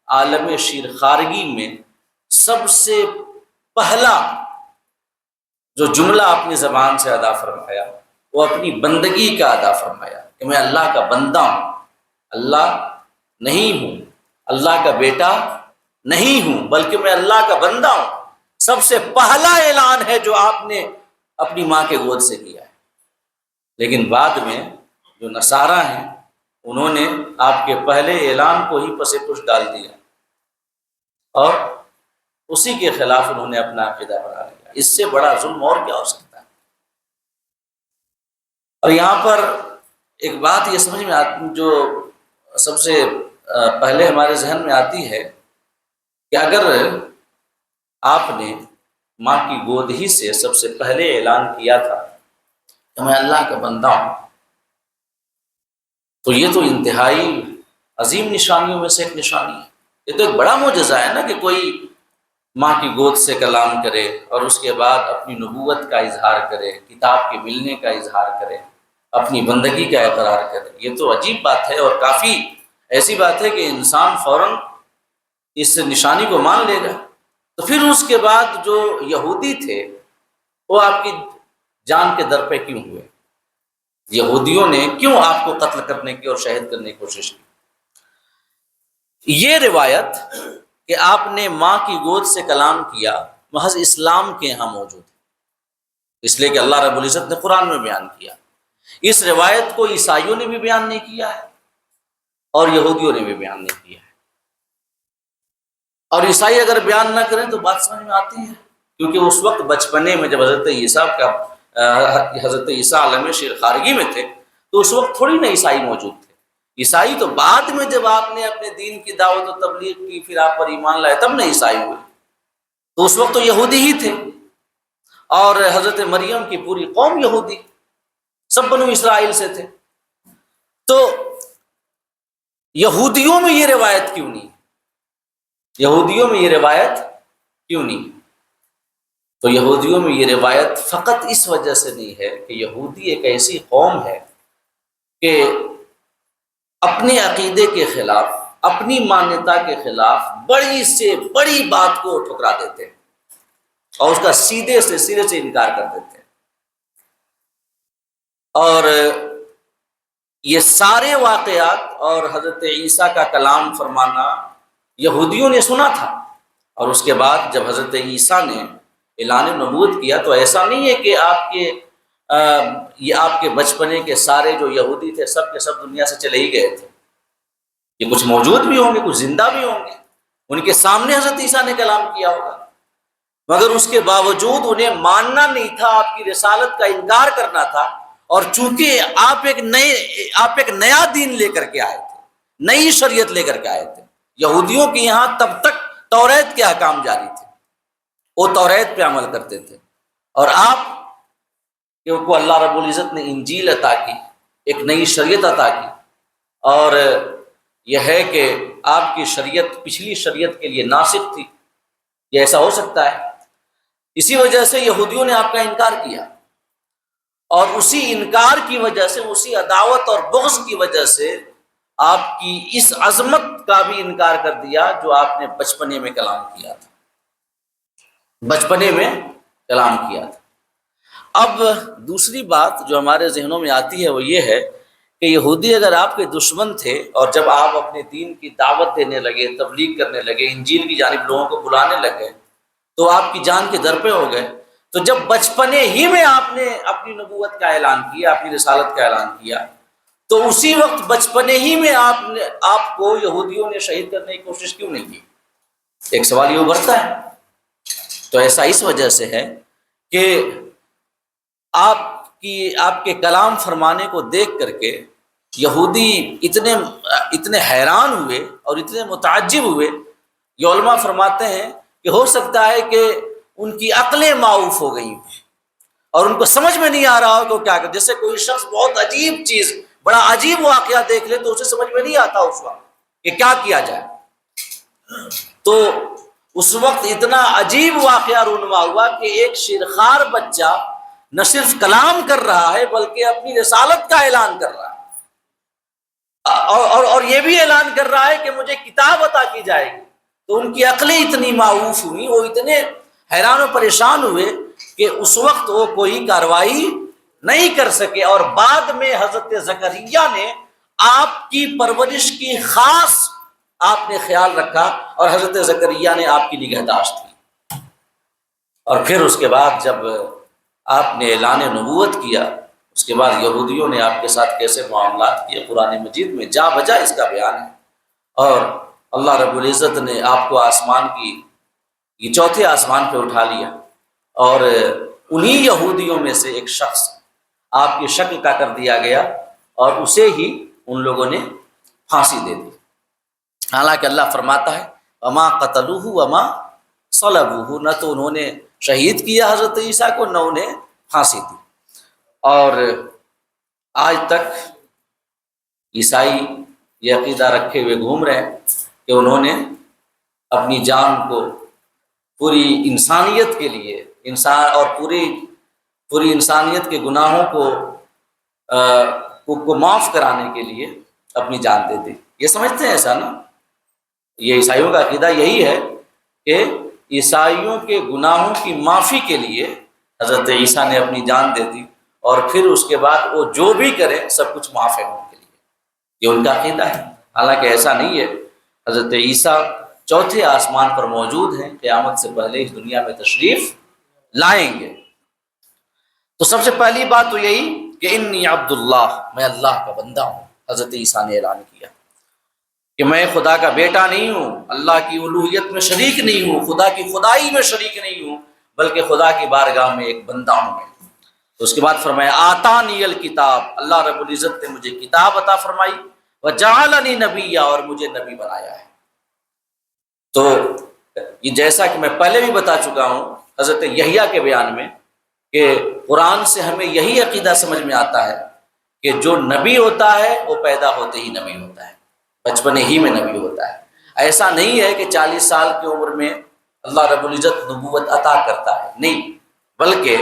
S1: عالم شیرخارگی میں سب سے پہلا جو جملہ اپنی زبان سے ادا فرمایا وہ اپنی بندگی کا ادا فرمایا کہ میں اللہ کا بندہ ہوں، اللہ نہیں ہوں، اللہ کا بیٹا نہیں ہوں، بلکہ میں اللہ کا بندہ ہوں۔ سب سے پہلا اعلان ہے جو آپ نے اپنی ماں کے گود سے کیا ہے۔ لیکن بعد میں جو نصارہ ہیں انہوں نے آپ کے پہلے اعلان کو ہی پس پش ڈال دیا اور اسی کے خلاف انہوں نے اپنا عقیدہ بنا لیا۔ اس سے بڑا ظلم اور کیا ہو سکتا ہے؟ اور یہاں پر ایک بات یہ سمجھ میں آتی جو سب سے پہلے ہمارے ذہن میں آتی ہے کہ اگر آپ نے ماں کی گود ہی سے سب سے پہلے اعلان کیا تھا کہ میں اللہ کا بندہ ہوں، تو یہ تو انتہائی عظیم نشانیوں میں سے ایک نشانی ہے۔ یہ تو ایک بڑا معجزہ ہے نا کہ کوئی ماں کی گود سے کلام کرے اور اس کے بعد اپنی نبوت کا اظہار کرے، کتاب کے ملنے کا اظہار کرے، اپنی بندگی کا اقرار کرے۔ یہ تو عجیب بات ہے اور کافی ایسی بات ہے کہ انسان فوراً اس نشانی کو مان لے گا۔ تو پھر اس کے بعد جو یہودی تھے وہ آپ کی جان کے در پہ کیوں ہوئے؟ یہودیوں نے کیوں آپ کو قتل کرنے کی اور شہید کرنے کی کوشش کی؟ یہ روایت کہ آپ نے ماں کی گود سے کلام کیا محض اسلام کے یہاں موجود ہے، اس لیے کہ اللہ رب العزت نے قرآن میں بیان کیا۔ اس روایت کو عیسائیوں نے بھی بیان نہیں کیا ہے اور یہودیوں نے بھی بیان نہیں کیا ہے۔ اور عیسائی اگر بیان نہ کریں تو بات سمجھ میں آتی ہے، کیونکہ اس وقت بچپنے میں جب حضرت عیسیٰ عالم شیر خارگی میں تھے تو اس وقت تھوڑی نا عیسائی موجود تھے۔ عیسائی تو بعد میں جب آپ نے اپنے دین کی دعوت و تبلیغ کی، پھر آپ پر ایمان لائے، تب نہ عیسائی ہوئے، تو اس وقت تو یہودی ہی تھے، اور حضرت مریم کی پوری قوم یہودی، سب بنو اسرائیل سے تھے۔ تو یہودیوں میں یہ روایت کیوں نہیں؟ یہودیوں میں یہ روایت کیوں نہیں؟ تو یہودیوں میں یہ روایت فقط اس وجہ سے نہیں ہے کہ یہودی ایک ایسی قوم ہے کہ اپنے عقیدے کے خلاف، اپنی مانیتا کے خلاف بڑی سے بڑی بات کو ٹھکرا دیتے ہیں اور اس کا سیدھے سے سرے سے انکار کر دیتے ہیں۔ اور یہ سارے واقعات اور حضرت عیسیٰ کا کلام فرمانا یہودیوں نے سنا تھا، اور اس کے بعد جب حضرت عیسیٰ نے اعلان نبوت کیا تو ایسا نہیں ہے کہ یہ آپ کے بچپنے کے سارے جو یہودی تھے سب کے سب دنیا سے چلے ہی گئے تھے۔ یہ کچھ موجود بھی ہوں گے، کچھ زندہ بھی ہوں گے، ان کے سامنے حضرت عیسیٰ نے کلام کیا ہوگا، مگر اس کے باوجود انہیں ماننا نہیں تھا، آپ کی رسالت کا انکار کرنا تھا۔ اور چونکہ آپ ایک نیا دین لے کر کے آئے تھے، نئی شریعت لے کر کے آئے تھے۔ یہودیوں کے یہاں تب تک توریت کے احکام جاری تھے، وہ توریت پہ عمل کرتے تھے، اور آپ کو اللہ رب العزت نے انجیل عطا کی، ایک نئی شریعت عطا کی، اور یہ ہے کہ آپ کی شریعت پچھلی شریعت کے لیے ناسخ تھی۔ یہ ایسا ہو سکتا ہے؟ اسی وجہ سے یہودیوں نے آپ کا انکار کیا، اور اسی انکار کی وجہ سے، اسی عداوت اور بغض کی وجہ سے آپ کی اس عظمت کا بھی انکار کر دیا جو آپ نے بچپنے میں کلام کیا تھا، بچپنے میں کلام کیا تھا۔ اب دوسری بات جو ہمارے ذہنوں میں آتی ہے وہ یہ ہے کہ یہودی اگر آپ کے دشمن تھے، اور جب آپ اپنے دین کی دعوت دینے لگے، تبلیغ کرنے لگے، انجیل کی جانب لوگوں کو بلانے لگے، تو آپ کی جان کے در پہ ہو گئے۔ تو جب بچپنے ہی میں آپ نے اپنی نبوت کا اعلان کیا، اپنی رسالت کا اعلان کیا، تو اسی وقت بچپنے ہی میں آپ کو یہودیوں نے شہید کرنے کی کوشش کیوں نہیں کی؟ ایک سوال یہ ابھرتا ہے۔ تو ایسا اس وجہ سے ہے کہ آپ کے کلام فرمانے کو دیکھ کر کے یہودی اتنے حیران ہوئے اور اتنے متعجب ہوئے۔ یہ علماء فرماتے ہیں کہ ہو سکتا ہے کہ ان کی عقلیں معاوف ہو گئی اور ان کو سمجھ میں نہیں آ رہا ہو کہ کیا کرے۔ جیسے کوئی شخص بہت عجیب چیز، بڑا عجیب واقعہ دیکھ لے تو اسے سمجھ میں نہیں آتا اس وقت کہ کیا کیا جائے۔ تو اس وقت اتنا عجیب واقعہ رونما ہوا کہ ایک شیرخوار بچہ نہ صرف کلام کر رہا ہے بلکہ اپنی رسالت کا اعلان کر رہا ہے، اور یہ بھی اعلان کر رہا ہے کہ مجھے کتاب عطا کی جائے گی۔ تو ان کی عقلیں اتنی معوف ہوئی، وہ اتنے حیران و پریشان ہوئے کہ اس وقت وہ کوئی کارروائی نہیں کر سکے۔ اور بعد میں حضرت زکریا نے آپ کی پرورش کی خاص آپ نے خیال رکھا، اور حضرت زکریا نے آپ کی نگہداشت کی۔ اور پھر اس کے بعد جب آپ نے اعلان نبوت کیا، اس کے بعد یہودیوں نے آپ کے ساتھ کیسے معاملات کیے قرآن مجید میں جا بجا اس کا بیان ہے۔ اور اللہ رب العزت نے آپ کو یہ چوتھے آسمان پہ اٹھا لیا، اور انہی یہودیوں میں سے ایک شخص آپ کی شکل کا کر دیا گیا، اور اسے ہی ان لوگوں نے پھانسی دے دی۔ حالانکہ اللہ فرماتا ہے وما قتلوہ وما صلبوہ، نہ تو انہوں نے شہید کیا حضرت عیسیٰ کو، نہ انہیں پھانسی دی۔ اور آج تک عیسائی یہ عقیدہ رکھے ہوئے گھوم رہے ہیں کہ انہوں نے اپنی جان کو پوری انسانیت کے لیے، اور پوری انسانیت کے گناہوں کو معاف کرانے کے لیے اپنی جان دے دی۔ یہ سمجھتے ہیں ایسا نا؟ یہ عیسائیوں کا عقیدہ یہی ہے کہ عیسائیوں کے گناہوں کی معافی کے لیے حضرت عیسیٰ نے اپنی جان دے دی، اور پھر اس کے بعد وہ جو بھی کرے سب کچھ معاف ہے ان کے لیے، یہ ان کا عقیدہ ہے۔ حالانکہ ایسا نہیں ہے، حضرت عیسیٰ چوتھے آسمان پر موجود ہیں، قیامت سے پہلے اس دنیا میں تشریف لائیں گے۔ تو سب سے پہلی بات تو یہی کہ انی عبد اللہ، میں اللہ کا بندہ ہوں۔ حضرت عیسیٰ نے اعلان کیا کہ میں خدا کا بیٹا نہیں ہوں، اللہ کی الوہیت میں شریک نہیں ہوں، خدا کی خدائی میں شریک نہیں ہوں، بلکہ خدا کی بارگاہ میں ایک بندہ ہوں میں۔ تو اس کے بعد فرمایا آتانی الکتاب، اللہ رب العزت نے مجھے کتاب عطا فرمائی، وجعلنی نبیا، اور مجھے نبی بنایا ہے۔ تو یہ جیسا کہ میں پہلے بھی بتا چکا ہوں حضرت یحییٰ کے بیان میں کہ قرآن سے ہمیں یہی عقیدہ سمجھ میں آتا ہے کہ جو نبی ہوتا ہے وہ پیدا ہوتے ہی نبی ہوتا ہے، بچپنے ہی میں نبی ہوتا ہے۔ ایسا نہیں ہے کہ 40 سال کی عمر میں اللہ رب العزت نبوت عطا کرتا ہے، نہیں، بلکہ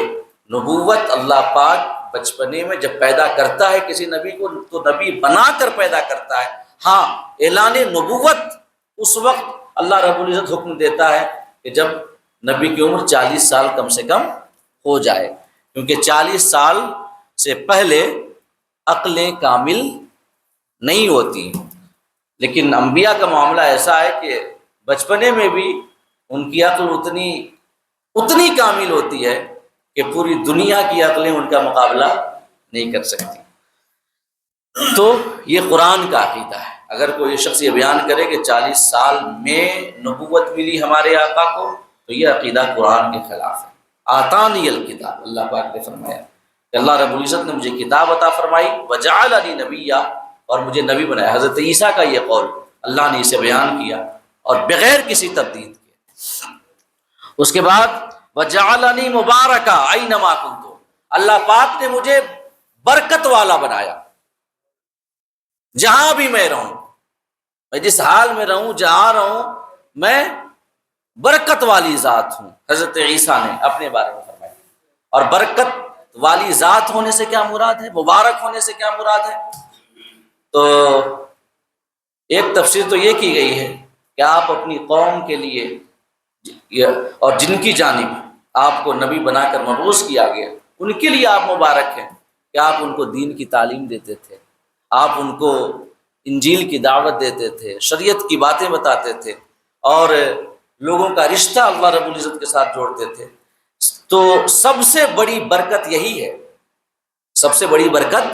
S1: نبوت اللہ پاک بچپنے میں جب پیدا کرتا ہے کسی نبی کو تو نبی بنا کر پیدا کرتا ہے۔ ہاں، اعلان نبوت اس وقت اللہ رب العزت حکم دیتا ہے کہ جب نبی کی عمر 40 سال کم سے کم ہو جائے، کیونکہ 40 سال سے پہلے عقل کامل نہیں ہوتی۔ لیکن انبیاء کا معاملہ ایسا ہے کہ بچپنے میں بھی ان کی عقل اتنی کامل ہوتی ہے کہ پوری دنیا کی عقلیں ان کا مقابلہ نہیں کر سکتی۔ تو یہ قرآن کا عقیدہ ہے۔ اگر کوئی شخص یہ بیان کرے کہ 40 سال میں نبوت ملی ہمارے آقا کو، تو یہ عقیدہ قرآن کے خلاف ہے۔ آتانی الکتاب، اللہ پاک نے فرمایا کہ اللہ رب العزت نے مجھے کتاب عطا فرمائی، وجعلنی نبیا، اور مجھے نبی بنایا۔ حضرت عیسیٰ کا یہ قول اللہ نے اسے بیان کیا اور بغیر کسی تردید کے۔ اس کے بعد وجعلنی مبارکا اینما کنت، اللہ پاک نے مجھے برکت والا بنایا، جہاں بھی میں رہوں، میں جس حال میں رہوں، جہاں رہوں، میں برکت والی ذات ہوں۔ حضرت عیسیٰ نے اپنے بارے میں فرمایا۔ اور برکت والی ذات ہونے سے کیا مراد ہے، مبارک ہونے سے کیا مراد ہے؟ تو ایک تفسیر تو یہ کی گئی ہے کہ آپ اپنی قوم کے لیے اور جن کی جانب آپ کو نبی بنا کر مبعوث کیا گیا، ان کے لیے آپ مبارک ہیں کہ آپ ان کو دین کی تعلیم دیتے تھے، آپ ان کو انجیل کی دعوت دیتے تھے، شریعت کی باتیں بتاتے تھے، اور لوگوں کا رشتہ اللہ رب العزت کے ساتھ جوڑتے تھے۔ تو سب سے بڑی برکت یہی ہے، سب سے بڑی برکت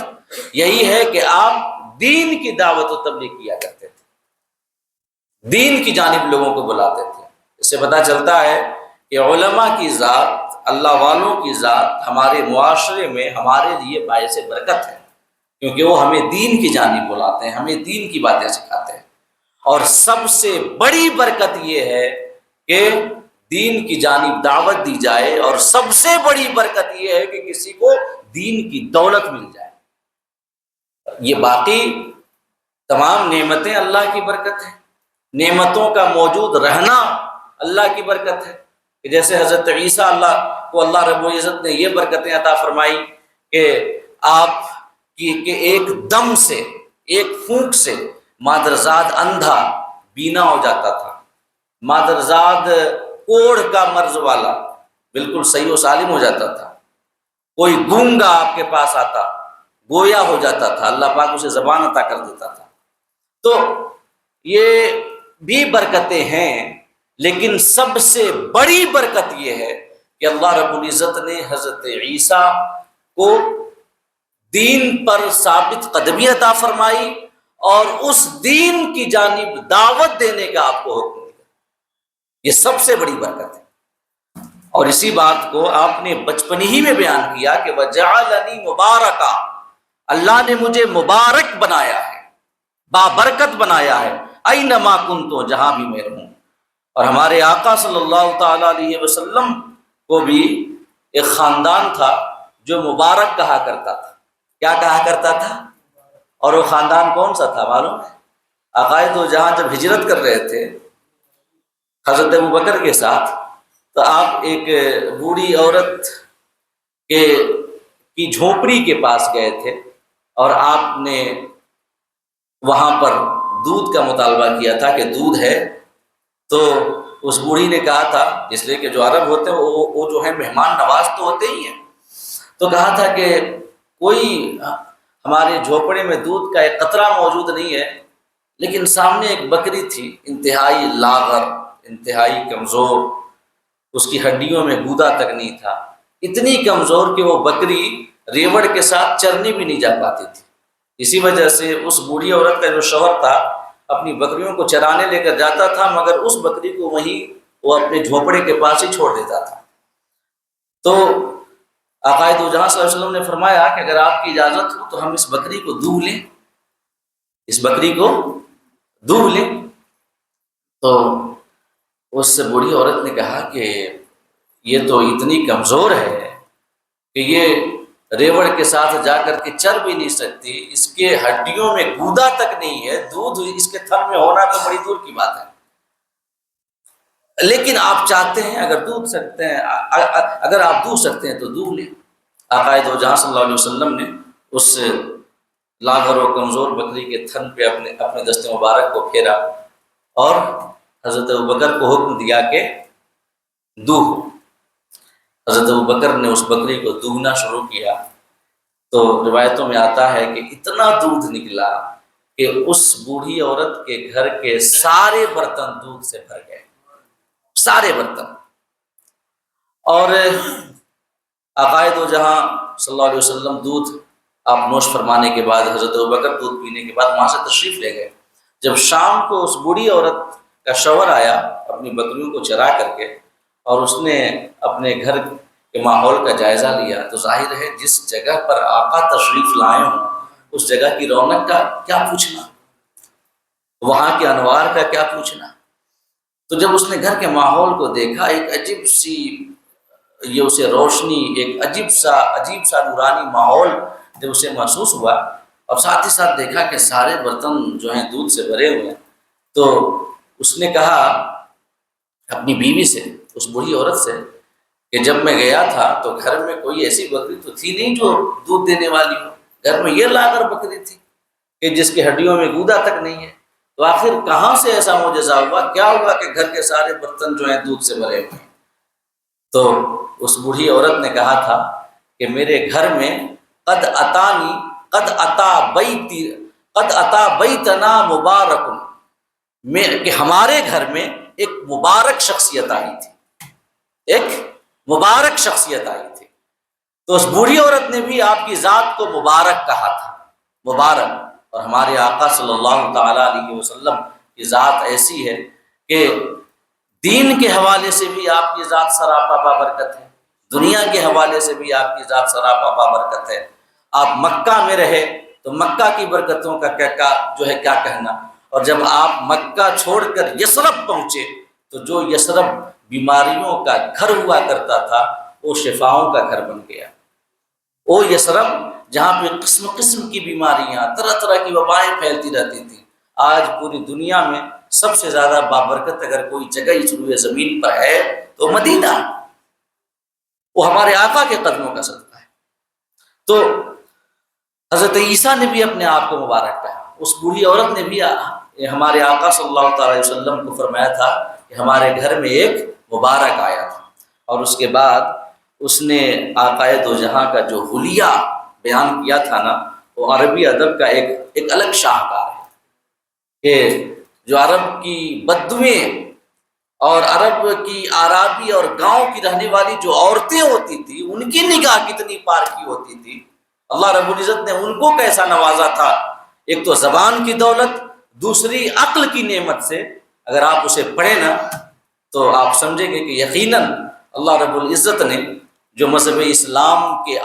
S1: یہی ہے کہ آپ دین کی دعوت و تبلیغ کیا کرتے تھے، دین کی جانب لوگوں کو بلاتے تھے۔ اس سے پتہ چلتا ہے کہ علماء کی ذات، اللہ والوں کی ذات ہمارے معاشرے میں ہمارے لیے باعث برکت ہے، کیونکہ وہ ہمیں دین کی جانب بلاتے ہیں، ہمیں دین کی باتیں سکھاتے ہیں۔ اور سب سے بڑی برکت یہ ہے کہ دین کی جانب دعوت دی جائے، اور سب سے بڑی برکت یہ ہے کہ کسی کو دین کی دولت مل جائے۔ یہ باقی تمام نعمتیں اللہ کی برکت ہیں، نعمتوں کا موجود رہنا اللہ کی برکت ہے۔ کہ جیسے حضرت عیسیٰ اللہ رب العزت نے یہ برکتیں عطا فرمائی کہ آپ کہ ایک دم سے، ایک پھونک سے مادرزاد اندھا بینا ہو جاتا تھا، مادرزاد کوڑھ کا مرض والا بالکل صحیح و سالم ہو جاتا تھا، کوئی گونگا آپ کے پاس آتا گویا ہو جاتا تھا، اللہ پاک اسے زبان عطا کر دیتا تھا۔ تو یہ بھی برکتیں ہیں، لیکن سب سے بڑی برکت یہ ہے کہ اللہ رب العزت نے حضرت عیسیٰ کو دین پر ثابت قدمی عطا فرمائی، اور اس دین کی جانب دعوت دینے کا آپ کو حکم دیا۔ یہ سب سے بڑی برکت ہے۔ اور اسی بات کو آپ نے بچپن ہی میں بیان کیا کہ وجعلنی مبارکا، اللہ نے مجھے مبارک بنایا ہے، بابرکت بنایا ہے، اینما کنتو، جہاں بھی میں رہوں۔ اور ہمارے آقا صلی اللہ تعالی علیہ وسلم کو بھی ایک خاندان تھا جو مبارک کہا کرتا تھا۔ کیا کہا کرتا تھا؟ اور وہ خاندان کون سا تھا معلوم ہے؟ آقا تو جہاں جب ہجرت کر رہے تھے حضرت ابوبکر کے ساتھ، تو آپ ایک بوڑھی عورت کی جھونپڑی کے پاس گئے تھے، اور آپ نے وہاں پر دودھ کا مطالبہ کیا تھا کہ دودھ ہے۔ تو اس بوڑھی نے کہا تھا، اس لیے کہ جو عرب ہوتے ہیں وہ جو ہے مہمان نواز تو ہوتے ہی ہیں، تو کہا تھا کہ کوئی ہمارے جھوپڑے میں دودھ کا ایک قطرہ موجود نہیں ہے، لیکن سامنے ایک بکری تھی انتہائی لاغر، انتہائی کمزور، اس کی ہڈیوں میں گودا تک نہیں تھا، اتنی کمزور کہ وہ بکری ریوڑ کے ساتھ چرنے بھی نہیں جا پاتی تھی۔ اسی وجہ سے اس بوڑھی عورت کا جو شوہر تھا اپنی بکریوں کو چرانے لے کر جاتا تھا، مگر اس بکری کو وہیں وہ اپنے جھونپڑے کے پاس ہی چھوڑ دیتا تھا۔ تو آقا دو جہاں صلی اللہ علیہ وسلم نے فرمایا کہ اگر آپ کی اجازت ہو تو ہم اس بکری کو دودھ لیں، اس بکری کو دودھ لیں۔ تو اس بوڑھی عورت نے کہا کہ یہ تو اتنی کمزور ہے کہ یہ ریوڑ کے ساتھ جا کر کے چر بھی نہیں سکتی، اس کے ہڈیوں میں گودا تک نہیں ہے، دودھ اس کے تھن میں ہونا تو بڑی دور کی بات ہے، لیکن آپ چاہتے ہیں اگر دودھ سکتے ہیں، اگر آپ دودھ سکتے ہیں تو دودھ لیں۔ آقا دو جہاں صلی اللہ علیہ وسلم نے اس لاغر و کمزور بکری کے تھن پہ اپنے دست مبارک کو پھیرا اور حضرت ابوبکر کو حکم دیا کہ دوہ۔ حضرت ابوبکر نے اس بکری کو دوہنا شروع کیا تو روایتوں میں آتا ہے کہ اتنا دودھ نکلا کہ اس بوڑھی عورت کے گھر کے سارے برتن دودھ سے بھر گئے، سارے برتن۔ اور آقا دو جہاں صلی اللہ علیہ وسلم دودھ آپ نوش فرمانے کے بعد، حضرت ابوبکر دودھ پینے کے بعد وہاں سے تشریف لے گئے۔ جب شام کو اس بوڑھی عورت کا شوہر آیا اپنی بکریوں کو چرا کر کے اور اس نے اپنے گھر کے ماحول کا جائزہ لیا، تو ظاہر ہے جس جگہ پر آقا تشریف لائے ہوں اس جگہ کی رونق کا کیا پوچھنا، وہاں کے انوار کا کیا پوچھنا۔ تو جب اس نے گھر کے ماحول کو دیکھا، ایک عجیب سی یہ اسے روشنی، ایک عجیب سا نورانی ماحول جب اسے محسوس ہوا، اور ساتھ ہی ساتھ دیکھا کہ سارے برتن جو ہیں دودھ سے بھرے ہوئے ہیں، تو اس نے کہا اپنی بیوی سے، اس بوڑھی عورت سے، کہ جب میں گیا تھا تو گھر میں کوئی ایسی بکری تو تھی نہیں جو دودھ دینے والی ہو، گھر میں یہ لاغر بکری تھی کہ جس کی ہڈیوں میں گودا تک نہیں ہے، تو آخر کہاں سے ایسا معجزہ ہوا، کیا ہوا کہ گھر کے سارے برتن جو ہیں دودھ سے بھرے ہوئے ہیں؟ تو اس بوڑھی عورت نے کہا تھا کہ میرے گھر میں قد اتا بیتنا مبارک، کہ ہمارے گھر میں ایک مبارک شخصیت آئی تھی، ایک مبارک شخصیت آئی تھی۔ تو اس بوڑھی عورت نے بھی آپ کی ذات کو مبارک کہا تھا، مبارک۔ اور ہمارے آقا صلی اللہ تعالی علیہ وسلم کی ذات ایسی ہے کہ دین کے حوالے سے بھی آپ کی ذات سراپا بابرکت ہے، دنیا کے حوالے سے بھی آپ کی ذات سراپا بابرکت ہے۔ آپ مکہ میں رہے تو مکہ کی برکتوں کا کیا کہنا، اور جب آپ مکہ چھوڑ کر یثرب پہنچے تو جو یثرب بیماریوں کا گھر ہوا کرتا تھا وہ شفاؤں کا گھر بن گیا۔ وہ یثرب جہاں پہ قسم قسم کی بیماریاں، طرح طرح کی وبائیں پھیلتی رہتی تھیں، آج پوری دنیا میں سب سے زیادہ بابرکت اگر کوئی جگہ اس روئے زمین پر ہے تو مدینہ، وہ ہمارے آقا کے قدموں کا صدقہ ہے۔ تو حضرت عیسیٰ نے بھی اپنے آپ کو مبارک کہا، اس بوڑھی عورت نے بھی ہمارے آقا صلی اللہ تعالی وسلم کو فرمایا تھا کہ ہمارے گھر میں ایک مبارک آیا تھا۔ اور اس کے بعد اس نے آقا دو جہاں کا جو حلیہ بیان کیا تھا نا، وہ عربی ادب کا ایک الگ شاہکار ہے، کہ جو عرب کی بدویں اور عرب کی آرابی اور گاؤں کی رہنے والی جو عورتیں ہوتی تھی، ان کی نگاہ کتنی پارکی ہوتی تھی، اللہ رب العزت نے ان کو کیسا نوازا تھا، ایک تو زبان کی دولت، دوسری عقل کی نعمت سے۔ اگر آپ اسے پڑھیں نا تو آپ سمجھیں گے کہ یقیناً اللہ رب العزت نے جو مذہب اسلام کے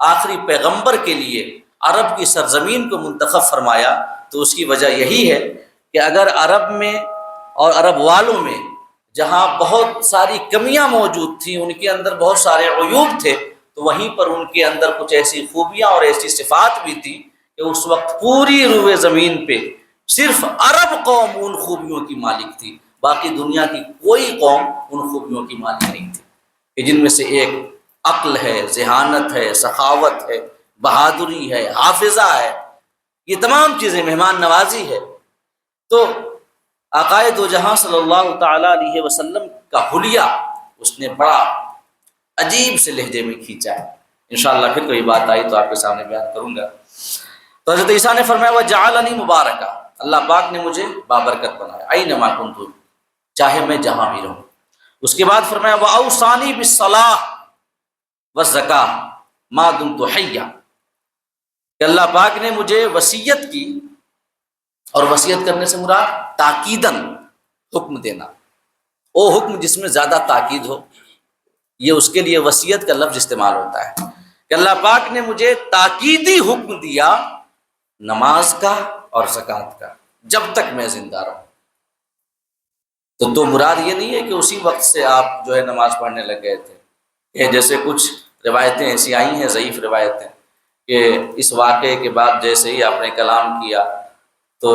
S1: آخری پیغمبر کے لیے عرب کی سرزمین کو منتخب فرمایا، تو اس کی وجہ یہی ہے کہ اگر عرب میں اور عرب والوں میں جہاں بہت ساری کمیاں موجود تھیں، ان کے اندر بہت سارے عیوب تھے، تو وہیں پر ان کے اندر کچھ ایسی خوبیاں اور ایسی صفات بھی تھی کہ اس وقت پوری روئے زمین پہ صرف عرب قوم ان خوبیوں کی مالک تھی، باقی دنیا کی کوئی قوم ان خوبیوں کی مالک نہیں تھی، کہ جن میں سے ایک عقل ہے، ذہانت ہے، سخاوت ہے، بہادری ہے، حافظہ ہے، یہ تمام چیزیں، مہمان نوازی ہے۔ تو آقا دو جہاں صلی اللہ تعالی علیہ وسلم کا حلیہ اس نے بڑا عجیب سے لہجے میں کھینچا ہے، انشاءاللہ پھر کوئی بات آئی تو آپ کے سامنے بیان کروں گا۔ تو حضرت عیسیٰ نے فرمایا وجعلنی مبارکا، اللہ پاک نے مجھے بابرکت بنایا، اینما کنت، چاہے میں جہاں بھی رہوں۔ اس کے بعد فرمایا واوصانی بالصلاۃ والزکاۃ ما دمت حیا، کہ اللہ پاک نے مجھے وصیت کی، اور وصیت کرنے سے مراد تاکیداً حکم دینا، وہ حکم جس میں زیادہ تاکید ہو، یہ اس کے لیے وصیت کا لفظ استعمال ہوتا ہے، کہ اللہ پاک نے مجھے تاکیدی حکم دیا نماز کا اور زکوٰۃ کا جب تک میں زندہ رہوں۔ تو مراد یہ نہیں ہے کہ اسی وقت سے آپ جو ہے نماز پڑھنے لگ گئے تھے، کہ جیسے کچھ روایتیں ایسی آئی ہیں، ضعیف روایتیں، کہ اس واقعے کے بعد جیسے ہی آپ نے کلام کیا تو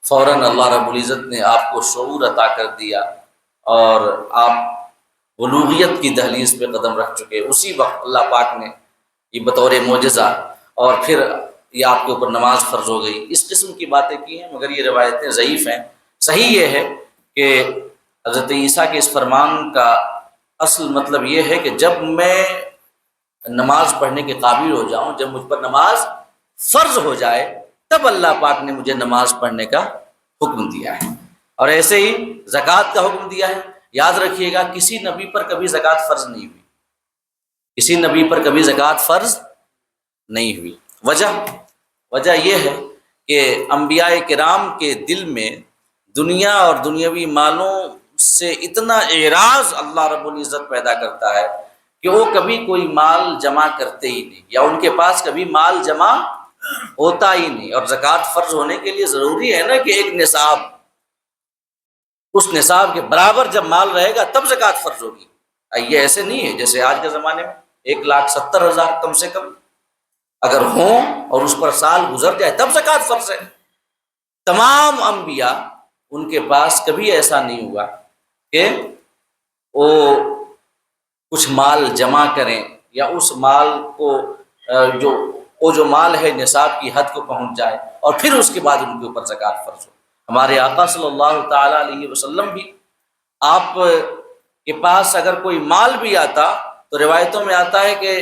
S1: فوراً اللہ رب العزت نے آپ کو شعور عطا کر دیا اور آپ بلوغیت کی دہلیز پہ قدم رکھ چکے، اسی وقت اللہ پاک نے یہ بطور معجزہ اور پھر یہ آپ کے اوپر نماز فرض ہو گئی، اس قسم کی باتیں کی ہیں، مگر یہ روایتیں ضعیف ہیں۔ صحیح یہ ہے کہ حضرت عیسیٰ کے اس فرمان کا اصل مطلب یہ ہے کہ جب میں نماز پڑھنے کے قابل ہو جاؤں، جب مجھ پر نماز فرض ہو جائے، تب اللہ پاک نے مجھے نماز پڑھنے کا حکم دیا ہے، اور ایسے ہی زکوٰۃ کا حکم دیا ہے۔ یاد رکھیے گا کسی نبی پر کبھی زکوٰۃ فرض نہیں ہوئی، کسی نبی پر کبھی زکوٰۃ فرض نہیں ہوئی۔ وجہ یہ ہے کہ انبیاء کرام کے دل میں دنیا اور دنیاوی مالوں سے اتنا اعراض اللہ رب العزت پیدا کرتا ہے کہ وہ کبھی کوئی مال جمع کرتے ہی نہیں، یا ان کے پاس کبھی مال جمع ہوتا ہی نہیں۔ اور زکوٰۃ فرض ہونے کے لیے ضروری ہے نا کہ ایک نصاب، اس نصاب کے برابر جب مال رہے گا تب زکوٰۃ فرض ہوگی۔ یہ ایسے نہیں ہے جیسے آج کے زمانے میں 1,70,000 کم سے کم اگر ہوں اور اس پر سال گزر جائے تب زکوٰۃ فرض ہے۔ تمام انبیاء ان کے پاس کبھی ایسا نہیں ہوا کہ وہ کچھ مال جمع کریں یا اس مال کو جو مال ہے نصاب کی حد کو پہنچ جائے اور پھر اس کے بعد ان کے اوپر زکوٰۃ فرض ہو۔ ہمارے آقا صلی اللہ تعالیٰ علیہ وسلم بھی، آپ کے پاس اگر کوئی مال بھی آتا تو روایتوں میں آتا ہے کہ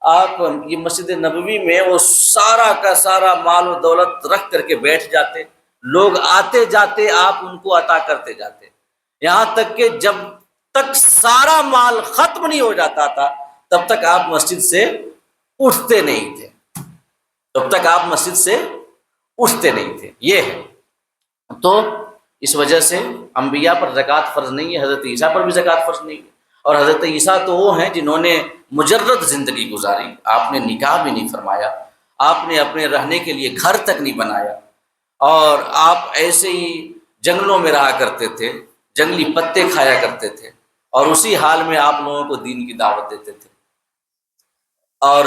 S1: آپ یہ مسجد نبوی میں وہ سارا کا سارا مال و دولت رکھ کر کے بیٹھ جاتے، لوگ آتے جاتے آپ ان کو عطا کرتے جاتے، یہاں تک کہ جب تک سارا مال ختم نہیں ہو جاتا تھا تب تک آپ مسجد سے اٹھتے نہیں تھے، تب تک آپ مسجد سے اٹھتے نہیں تھے۔ یہ ہے تو اس وجہ سے انبیاء پر زکوٰۃ فرض نہیں ہے، حضرت عیسیٰ پر بھی زکوٰۃ فرض نہیں ہے۔ اور حضرت عیسیٰ تو وہ ہیں جنہوں نے مجرد زندگی گزاری، آپ نے نکاح بھی نہیں فرمایا، آپ نے اپنے رہنے کے لیے گھر تک نہیں بنایا، اور آپ ایسے ہی جنگلوں میں رہا کرتے تھے، جنگلی پتے کھایا کرتے تھے، اور اسی حال میں آپ لوگوں کو دین کی دعوت دیتے تھے۔ اور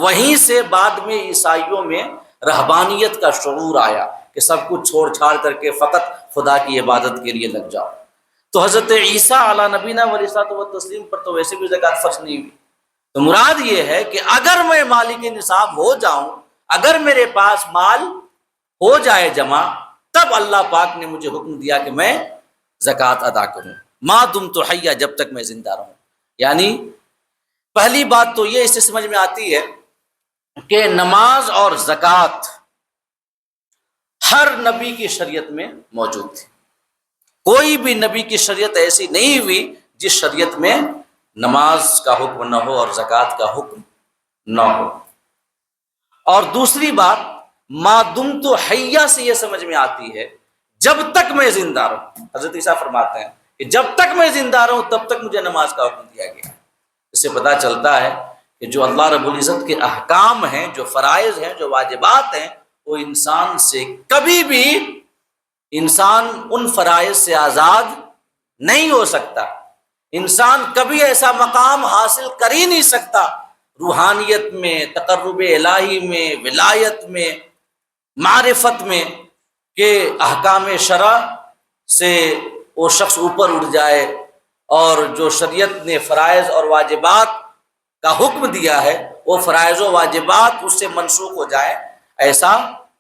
S1: وہیں سے بعد میں عیسائیوں میں رہبانیت کا شعور آیا کہ سب کچھ چھوڑ چھاڑ کر کے فقط خدا کی عبادت کے لیے لگ جاؤ۔ تو حضرت عیسیٰ علیٰ نبینا علیہ الصلوۃ والتسلیم پر تو ویسے بھی زکوٰۃ فرض نہیں ہوئی۔ تو مراد یہ ہے کہ اگر میں مالک نصاب ہو جاؤں، اگر میرے پاس مال ہو جائے جمع، تب اللہ پاک نے مجھے حکم دیا کہ میں زکوٰۃ ادا کروں، ما دمت حیا، جب تک میں زندہ رہوں۔ یعنی پہلی بات تو یہ اس سے سمجھ میں آتی ہے کہ نماز اور زکوٰۃ ہر نبی کی شریعت میں موجود تھی، کوئی بھی نبی کی شریعت ایسی نہیں ہوئی جس شریعت میں نماز کا حکم نہ ہو اور زکوٰۃ کا حکم نہ ہو۔ اور دوسری بات ما دمت حیا سے یہ سمجھ میں آتی ہے جب تک میں زندہ رہوں۔ حضرت عیسیٰ فرماتے ہیں کہ جب تک میں زندہ رہوں تب تک مجھے نماز کا حکم دیا گیا۔ اس سے پتہ چلتا ہے کہ جو اللہ رب العزت کے احکام ہیں، جو فرائض ہیں، جو واجبات ہیں، وہ انسان سے کبھی بھی انسان ان فرائض سے آزاد نہیں ہو سکتا۔ انسان کبھی ایسا مقام حاصل کر ہی نہیں سکتا روحانیت میں، تقرب الہی میں، ولایت میں، معرفت میں، کہ احکام شرع سے وہ شخص اوپر اٹھ جائے اور جو شریعت نے فرائض اور واجبات کا حکم دیا ہے وہ فرائض و واجبات اس سے منسوخ ہو جائے، ایسا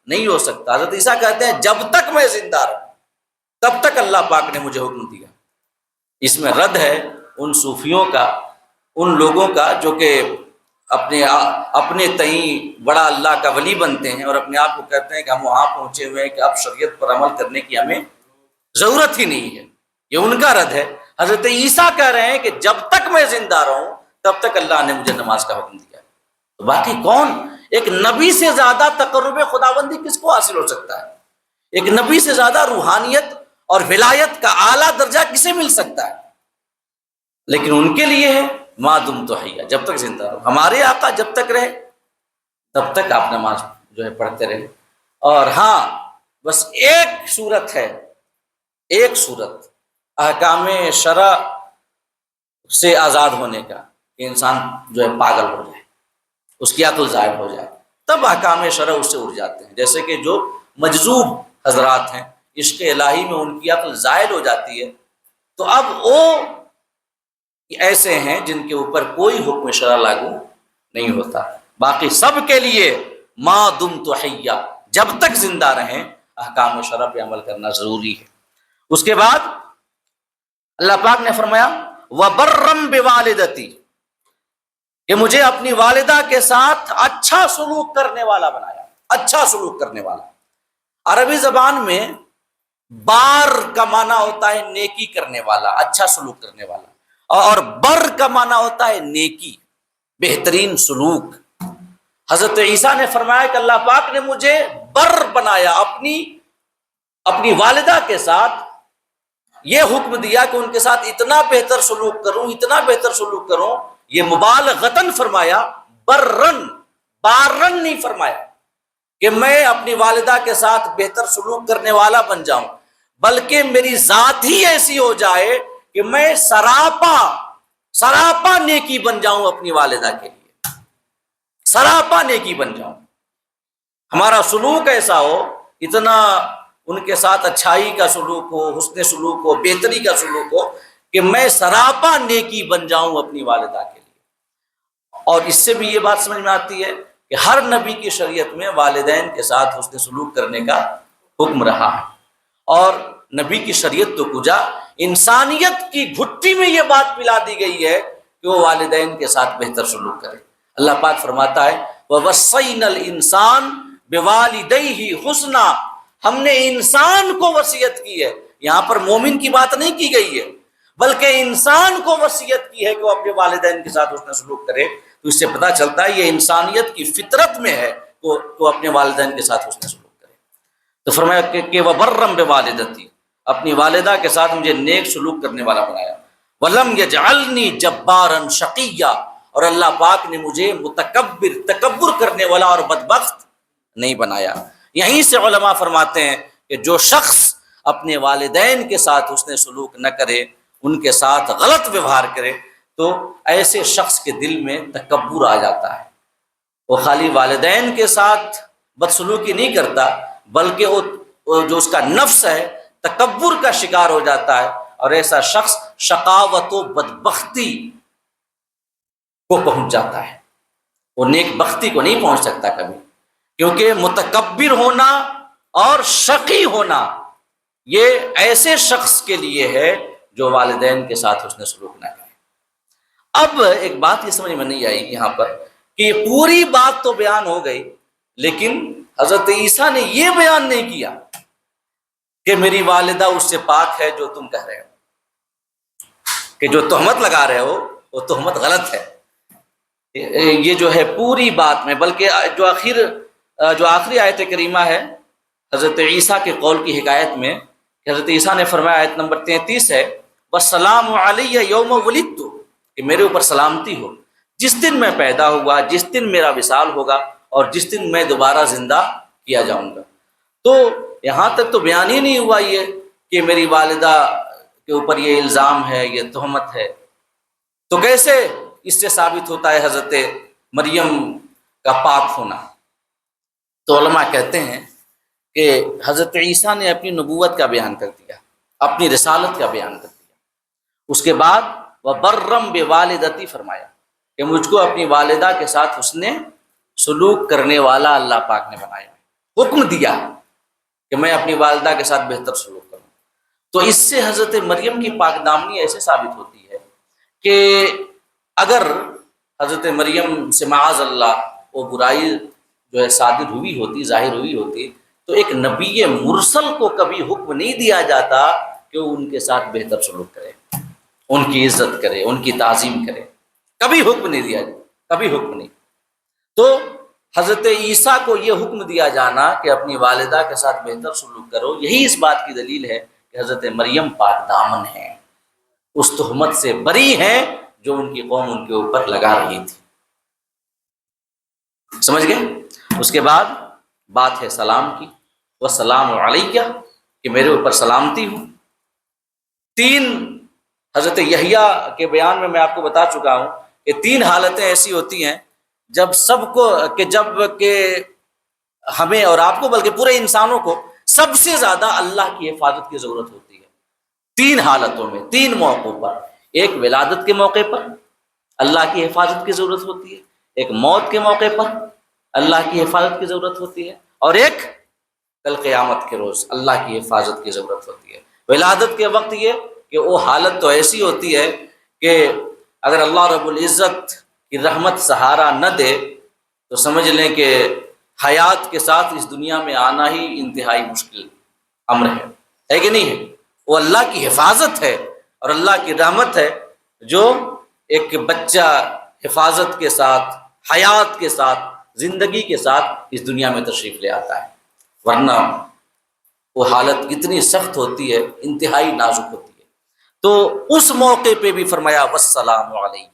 S1: نہیں ہو سکتا۔ حضرت عیسیٰ کہتے ہیں جب تک میں زندہ رہوں تب تک اللہ پاک نے مجھے حکم دیا۔ اس میں رد ہے ان صوفیوں کا، ان لوگوں کا جو کہ اپنے تئیں بڑا اللہ کا ولی بنتے ہیں اور اپنے آپ کو کہتے ہیں کہ ہم وہاں پہنچے ہوئے ہیں کہ اب شریعت پر عمل کرنے کی ہمیں ضرورت ہی نہیں ہے، یہ ان کا رد ہے۔ حضرت عیسیٰ کہہ رہے ہیں کہ جب تک میں زندہ رہوں تب تک اللہ نے مجھے نماز کا حکم دیا۔ تو باقی کون، ایک نبی سے زیادہ تقرب خداوندی کس کو حاصل ہو سکتا ہے؟ ایک نبی سے زیادہ روحانیت اور ولایت کا اعلیٰ درجہ کسے مل سکتا ہے؟ لیکن ان کے لیے ہے ما دمت حیا، جب تک زندہ رہو۔ ہمارے آقا جب تک رہے تب تک آپ نماز جو ہے پڑھتے رہے۔ اور ہاں بس ایک صورت ہے، ایک صورت احکام شرع سے آزاد ہونے کا، کہ انسان جو ہے پاگل ہو جائے، اس کی عقل زائل ہو جائے، تب احکام شرع اس سے اڑ جاتے ہیں۔ جیسے کہ جو مجذوب حضرات ہیں، عشق الہی میں ان کی عقل زائل ہو جاتی ہے، تو اب وہ ایسے ہیں جن کے اوپر کوئی حکم شرع لاگو نہیں ہوتا۔ باقی سب کے لیے ما دمت حیا، جب تک زندہ رہیں احکام شرع پہ عمل کرنا ضروری ہے۔ اس کے بعد اللہ پاک نے فرمایا وَبَرًّا بِوَالِدَتِي، کہ مجھے اپنی والدہ کے ساتھ اچھا سلوک کرنے والا بنایا۔ اچھا سلوک کرنے والا، عربی زبان میں بار کا معنی ہوتا ہے نیکی کرنے والا، اچھا سلوک کرنے والا، اور بر کا معنی ہوتا ہے نیکی، بہترین سلوک۔ حضرت عیسیٰ نے فرمایا کہ اللہ پاک نے مجھے بر بنایا، اپنی والدہ کے ساتھ یہ حکم دیا کہ ان کے ساتھ اتنا بہتر سلوک کروں، اتنا بہتر سلوک کروں۔ یہ مبالغتاً فرمایا، برن، بارن نہیں فرمایا کہ میں اپنی والدہ کے ساتھ بہتر سلوک کرنے والا بن جاؤں، بلکہ میری ذات ہی ایسی ہو جائے کہ میں سراپا نیکی بن جاؤں اپنی والدہ کے لیے، سراپا نیکی بن جاؤں۔ ہمارا سلوک ایسا ہو، اتنا ان کے ساتھ اچھائی کا سلوک ہو، حسن سلوک ہو، بہتری کا سلوک ہو کہ میں سراپا نیکی بن جاؤں اپنی والدہ کے لیے۔ اور اس سے بھی یہ بات سمجھ میں آتی ہے کہ ہر نبی کی شریعت میں والدین کے ساتھ حسن سلوک کرنے کا حکم رہا ہے، اور نبی کی شریعت تو کجا، انسانیت کی گھٹی میں یہ بات ملا دی گئی ہے کہ وہ والدین کے ساتھ بہتر سلوک کرے۔ اللہ پاک فرماتا ہے وَوَصَّيْنَا الْإِنسَانَ بِوَالِدَيْهِ حُسْنًا، ہم نے انسان کو وصیت کی ہے۔ یہاں پر مومن کی بات نہیں کی گئی ہے، بلکہ انسان کو وصیت کی ہے کہ وہ اپنے والدین کے ساتھ حسن سلوک کرے۔ تو اس سے پتہ چلتا ہے یہ انسانیت کی فطرت میں ہے کہ اپنے والدین کے ساتھ حسن سلوک کرے۔ تو فرمایا کہ وَبَرًّا بِوَالِدَتِي، اپنی والدہ کے ساتھ مجھے نیک سلوک کرنے والا بنایا۔ وَلَمْ يَجْعَلْنِي جَبَّارًا شَقِيًّا، اور اللہ پاک نے مجھے تکبر کرنے والا اور بدبخت نہیں بنایا۔ یہیں سے علماء فرماتے ہیں کہ جو شخص اپنے والدین کے ساتھ حسن سلوک نہ کرے، ان کے ساتھ غلط ویوہار کرے، تو ایسے شخص کے دل میں تکبر آ جاتا ہے۔ وہ خالی والدین کے ساتھ بدسلوکی نہیں کرتا، بلکہ وہ جو اس کا نفس ہے تکبر کا شکار ہو جاتا ہے، اور ایسا شخص شقاوت و بدبختی کو پہنچ جاتا ہے۔ وہ نیک بختی کو نہیں پہنچ سکتا کبھی، کیونکہ متکبر ہونا اور شقی ہونا یہ ایسے شخص کے لیے ہے جو والدین کے ساتھ حسن سلوک نہ کرے۔ اب ایک بات یہ سمجھ میں نہیں آئی یہاں پر کہ پوری بات تو بیان ہو گئی، لیکن حضرت عیسیٰ نے یہ بیان نہیں کیا کہ میری والدہ اس سے پاک ہے جو تم کہہ رہے ہو، کہ جو تہمت لگا رہے ہو وہ تہمت غلط ہے۔ یہ جو ہے پوری بات میں، بلکہ جو آخری آیت کریمہ ہے حضرت عیسیٰ کے قول کی حکایت میں، کہ حضرت عیسیٰ نے فرمایا، آیت نمبر 33 ہے، وَالسَّلَامُ عَلَيَّ يَوْمَ وُلِدتُّ، کہ میرے اوپر سلامتی ہو جس دن میں پیدا ہوا، جس دن میرا وصال ہوگا، اور جس دن میں دوبارہ زندہ کیا جاؤں گا۔ تو یہاں تک تو بیان ہی نہیں ہوا یہ کہ میری والدہ کے اوپر یہ الزام ہے، یہ تہمت ہے، تو کیسے اس سے ثابت ہوتا ہے حضرت مریم کا پاک ہونا؟ تو علماء کہتے ہیں کہ حضرت عیسیٰ نے اپنی نبوت کا بیان کر دیا، اپنی رسالت کا بیان کر دیا، اس کے بعد وَبَرًّا بِوَالِدَتِي فرمایا کہ مجھ کو اپنی والدہ کے ساتھ حسن سلوک کرنے والا اللہ پاک نے بنایا، حکم دیا کہ میں اپنی والدہ کے ساتھ بہتر سلوک کروں۔ تو اس سے حضرت مریم کی پاک دامنی ایسے ثابت ہوتی ہے کہ اگر حضرت مریم سے معاذ اللہ وہ برائی جو ہے صادر ہوئی ہوتی، ظاہر ہوئی ہوتی، تو ایک نبی مرسل کو کبھی حکم نہیں دیا جاتا کہ وہ ان کے ساتھ بہتر سلوک کرے، ان کی عزت کرے، ان کی تعظیم کرے، کبھی حکم نہیں دیا جاتا، کبھی حکم نہیں۔ تو حضرت عیسیٰ کو یہ حکم دیا جانا کہ اپنی والدہ کے ساتھ بہتر سلوک کرو، یہی اس بات کی دلیل ہے کہ حضرت مریم پاک دامن ہیں، اس تہمت سے بری ہیں جو ان کی قوم ان کے اوپر لگا رہی تھی۔ سمجھ گئے؟ اس کے بعد بات ہے سلام کی، والسلام علیہ، کہ میرے اوپر سلامتی ہو۔ تین حضرت یحییٰ کے بیان میں آپ کو بتا چکا ہوں کہ تین حالتیں ایسی ہوتی ہیں جب سب کو کہ ہمیں اور آپ کو بلکہ پورے انسانوں کو سب سے زیادہ اللہ کی حفاظت کی ضرورت ہوتی ہے، تین حالتوں میں، تین موقعوں پر۔ ایک ولادت کے موقع پر اللہ کی حفاظت کی ضرورت ہوتی ہے، ایک موت کے موقع پر اللہ کی حفاظت کی ضرورت ہوتی ہے، اور ایک کل قیامت کے روز اللہ کی حفاظت کی ضرورت ہوتی ہے۔ ولادت کے وقت یہ کہ وہ حالت تو ایسی ہوتی ہے کہ اگر اللہ رب العزت کی رحمت سہارا نہ دے تو سمجھ لیں کہ حیات کے ساتھ اس دنیا میں آنا ہی انتہائی مشکل امر ہے کہ نہیں ہے؟ وہ اللہ کی حفاظت ہے اور اللہ کی رحمت ہے جو ایک بچہ حفاظت کے ساتھ، حیات کے ساتھ، زندگی کے ساتھ اس دنیا میں تشریف لے آتا ہے، ورنہ وہ حالت کتنی سخت ہوتی ہے، انتہائی نازک ہوتی ہے۔ تو اس موقع پہ بھی فرمایا والسلام علیہ،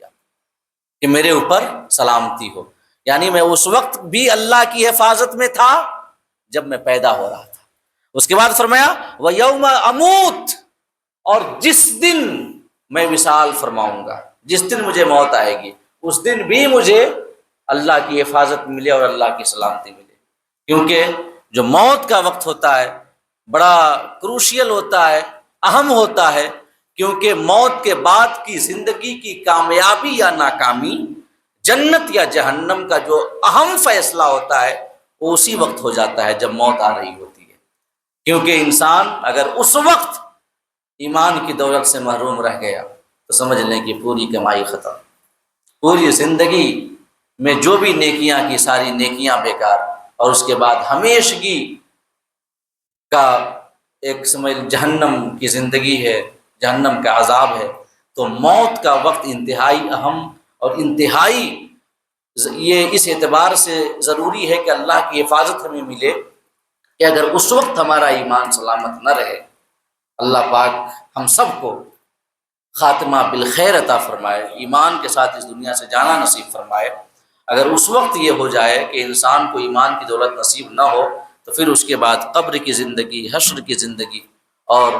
S1: کہ میرے اوپر سلامتی ہو، یعنی میں اس وقت بھی اللہ کی حفاظت میں تھا جب میں پیدا ہو رہا تھا۔ اس کے بعد فرمایا وَيَوْمَ أَمُوتُ، اور جس دن میں وصال فرماؤں گا، جس دن مجھے موت آئے گی، اس دن بھی مجھے اللہ کی حفاظت ملے اور اللہ کی سلامتی ملے، کیونکہ جو موت کا وقت ہوتا ہے بڑا کروشیل ہوتا ہے، اہم ہوتا ہے، کیونکہ موت کے بعد کی زندگی کی کامیابی یا ناکامی، جنت یا جہنم کا جو اہم فیصلہ ہوتا ہے وہ اسی وقت ہو جاتا ہے جب موت آ رہی ہوتی ہے، کیونکہ انسان اگر اس وقت ایمان کی دولت سے محروم رہ گیا تو سمجھ لیں کہ پوری کمائی ختم، پوری زندگی میں جو بھی نیکیاں کی ساری نیکیاں بیکار، اور اس کے بعد ہمیشگی کا ایک سمجھ جہنم کی زندگی ہے، جہنم کا عذاب ہے۔ تو موت کا وقت انتہائی اہم اور انتہائی یہ اس اعتبار سے ضروری ہے کہ اللہ کی حفاظت ہمیں ملے کہ اگر اس وقت ہمارا ایمان سلامت نہ رہے، اللہ پاک ہم سب کو خاتمہ بالخیر عطا فرمائے، ایمان کے ساتھ اس دنیا سے جانا نصیب فرمائے۔ اگر اس وقت یہ ہو جائے کہ انسان کو ایمان کی دولت نصیب نہ ہو تو پھر اس کے بعد قبر کی زندگی، حشر کی زندگی اور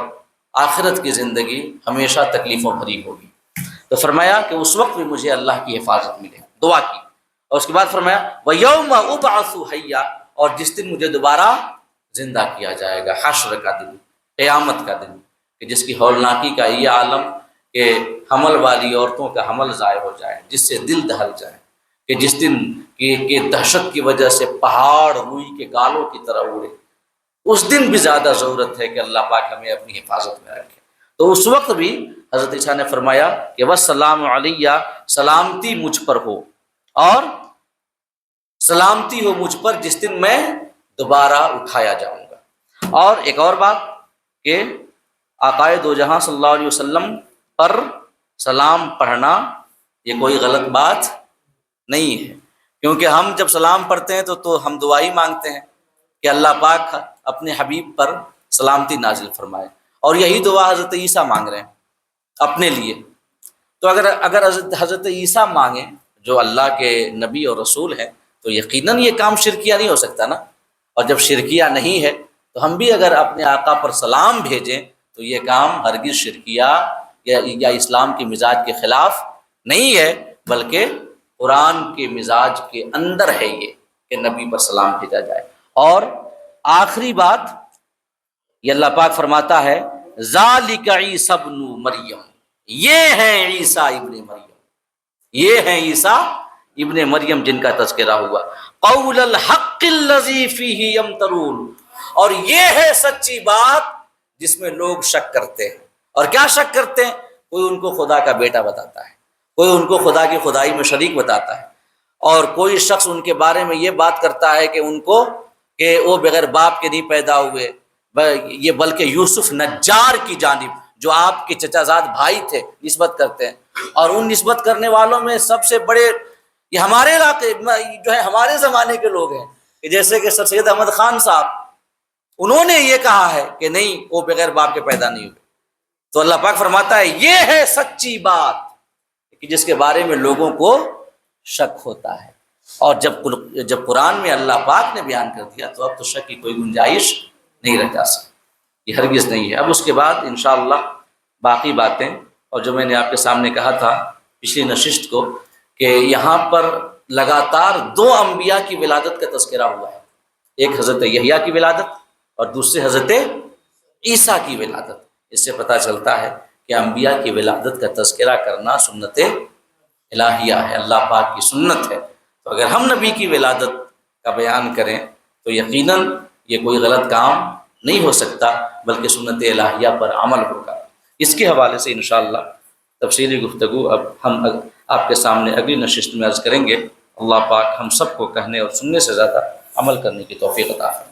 S1: آخرت کی زندگی ہمیشہ تکلیفوں بھری ہوگی۔ تو فرمایا کہ اس وقت بھی مجھے اللہ کی حفاظت ملے، دعا کی، اور اس کے بعد فرمایا وَيَوْمَ أُبْعَثُ حَيًّا، اور جس دن مجھے دوبارہ زندہ کیا جائے گا، حشر کا دن، قیامت کا دن، کہ جس کی ہولناکی کا یہ عالم کہ حمل والی عورتوں کا حمل ضائع ہو جائے، جس سے دل دہل جائے، کہ جس دن کی دہشت کی وجہ سے پہاڑ روئی کے گالوں کی طرح اڑے، اس دن بھی زیادہ ضرورت ہے کہ اللہ پاک ہمیں اپنی حفاظت میں رکھے۔ تو اس وقت بھی حضرت عیسیٰ نے فرمایا کہ والسلام علیہ، سلامتی مجھ پر ہو، اور سلامتی ہو مجھ پر جس دن میں دوبارہ اٹھایا جاؤں گا۔ اور ایک اور بات کہ آقائے دو جہاں صلی اللہ علیہ وسلم پر سلام پڑھنا یہ کوئی غلط بات نہیں ہے، کیونکہ ہم جب سلام پڑھتے ہیں تو ہم دعا ہی مانگتے ہیں کہ اللہ پاک اپنے حبیب پر سلامتی نازل فرمائے، اور یہی دعا حضرت عیسیٰ مانگ رہے ہیں اپنے لیے۔ تو اگر حضرت عیسیٰ مانگیں جو اللہ کے نبی اور رسول ہیں تو یقیناً یہ کام شرکیہ نہیں ہو سکتا نا، اور جب شرکیہ نہیں ہے تو ہم بھی اگر اپنے آقا پر سلام بھیجیں تو یہ کام ہرگز شرکیہ یا اسلام کے مزاج کے خلاف نہیں ہے، بلکہ قرآن کے مزاج کے اندر ہے یہ کہ نبی پر سلام بھیجا جائے۔ اور آخری بات یہ اللہ پاک فرماتا ہے ذالک عیسی ابن مریم، یہ ہیں عیسیٰ ابن مریم، یہ ہیں عیسیٰ ابن مریم جن کا تذکرہ ہوا، قول الحق الذی فیہ یمترون، اور یہ ہے سچی بات جس میں لوگ شک کرتے ہیں۔ اور کیا شک کرتے ہیں؟ کوئی ان کو خدا کا بیٹا بتاتا ہے، کوئی ان کو خدا کی خدائی میں شریک بتاتا ہے، اور کوئی شخص ان کے بارے میں یہ بات کرتا ہے کہ ان کو کہ وہ بغیر باپ کے نہیں پیدا ہوئے، یہ بلکہ یوسف نجار کی جانب جو آپ کے چچا زاد بھائی تھے نسبت کرتے ہیں۔ اور ان نسبت کرنے والوں میں سب سے بڑے یہ ہمارے علاقے جو ہے ہمارے زمانے کے لوگ ہیں، کہ جیسے کہ سر سید احمد خان صاحب، انہوں نے یہ کہا ہے کہ نہیں وہ بغیر باپ کے پیدا نہیں ہوئے۔ تو اللہ پاک فرماتا ہے یہ ہے سچی بات کہ جس کے بارے میں لوگوں کو شک ہوتا ہے، اور جب قرآن میں اللہ پاک نے بیان کر دیا تو اب تو شک کی کوئی گنجائش نہیں رہ جا سکتی، یہ ہرگز نہیں ہے۔ اب اس کے بعد انشاءاللہ باقی باتیں، اور جو میں نے آپ کے سامنے کہا تھا پچھلی نشست کو کہ یہاں پر لگاتار 2 انبیاء کی ولادت کا تذکرہ ہوا ہے، ایک حضرت یحییٰ کی ولادت اور دوسرے حضرت عیسیٰ کی ولادت۔ اس سے پتہ چلتا ہے کہ انبیاء کی ولادت کا تذکرہ کرنا سنت الہیہ ہے، اللہ پاک کی سنت ہے۔ تو اگر ہم نبی کی ولادت کا بیان کریں تو یقیناً یہ کوئی غلط کام نہیں ہو سکتا، بلکہ سنت الہیہ پر عمل ہوگا۔ اس کے حوالے سے انشاءاللہ تفصیلی گفتگو اب ہم آپ کے سامنے اگلی نشست میں عرض کریں گے۔ اللہ پاک ہم سب کو کہنے اور سننے سے زیادہ عمل کرنے کی توفیق عطا فرمائے۔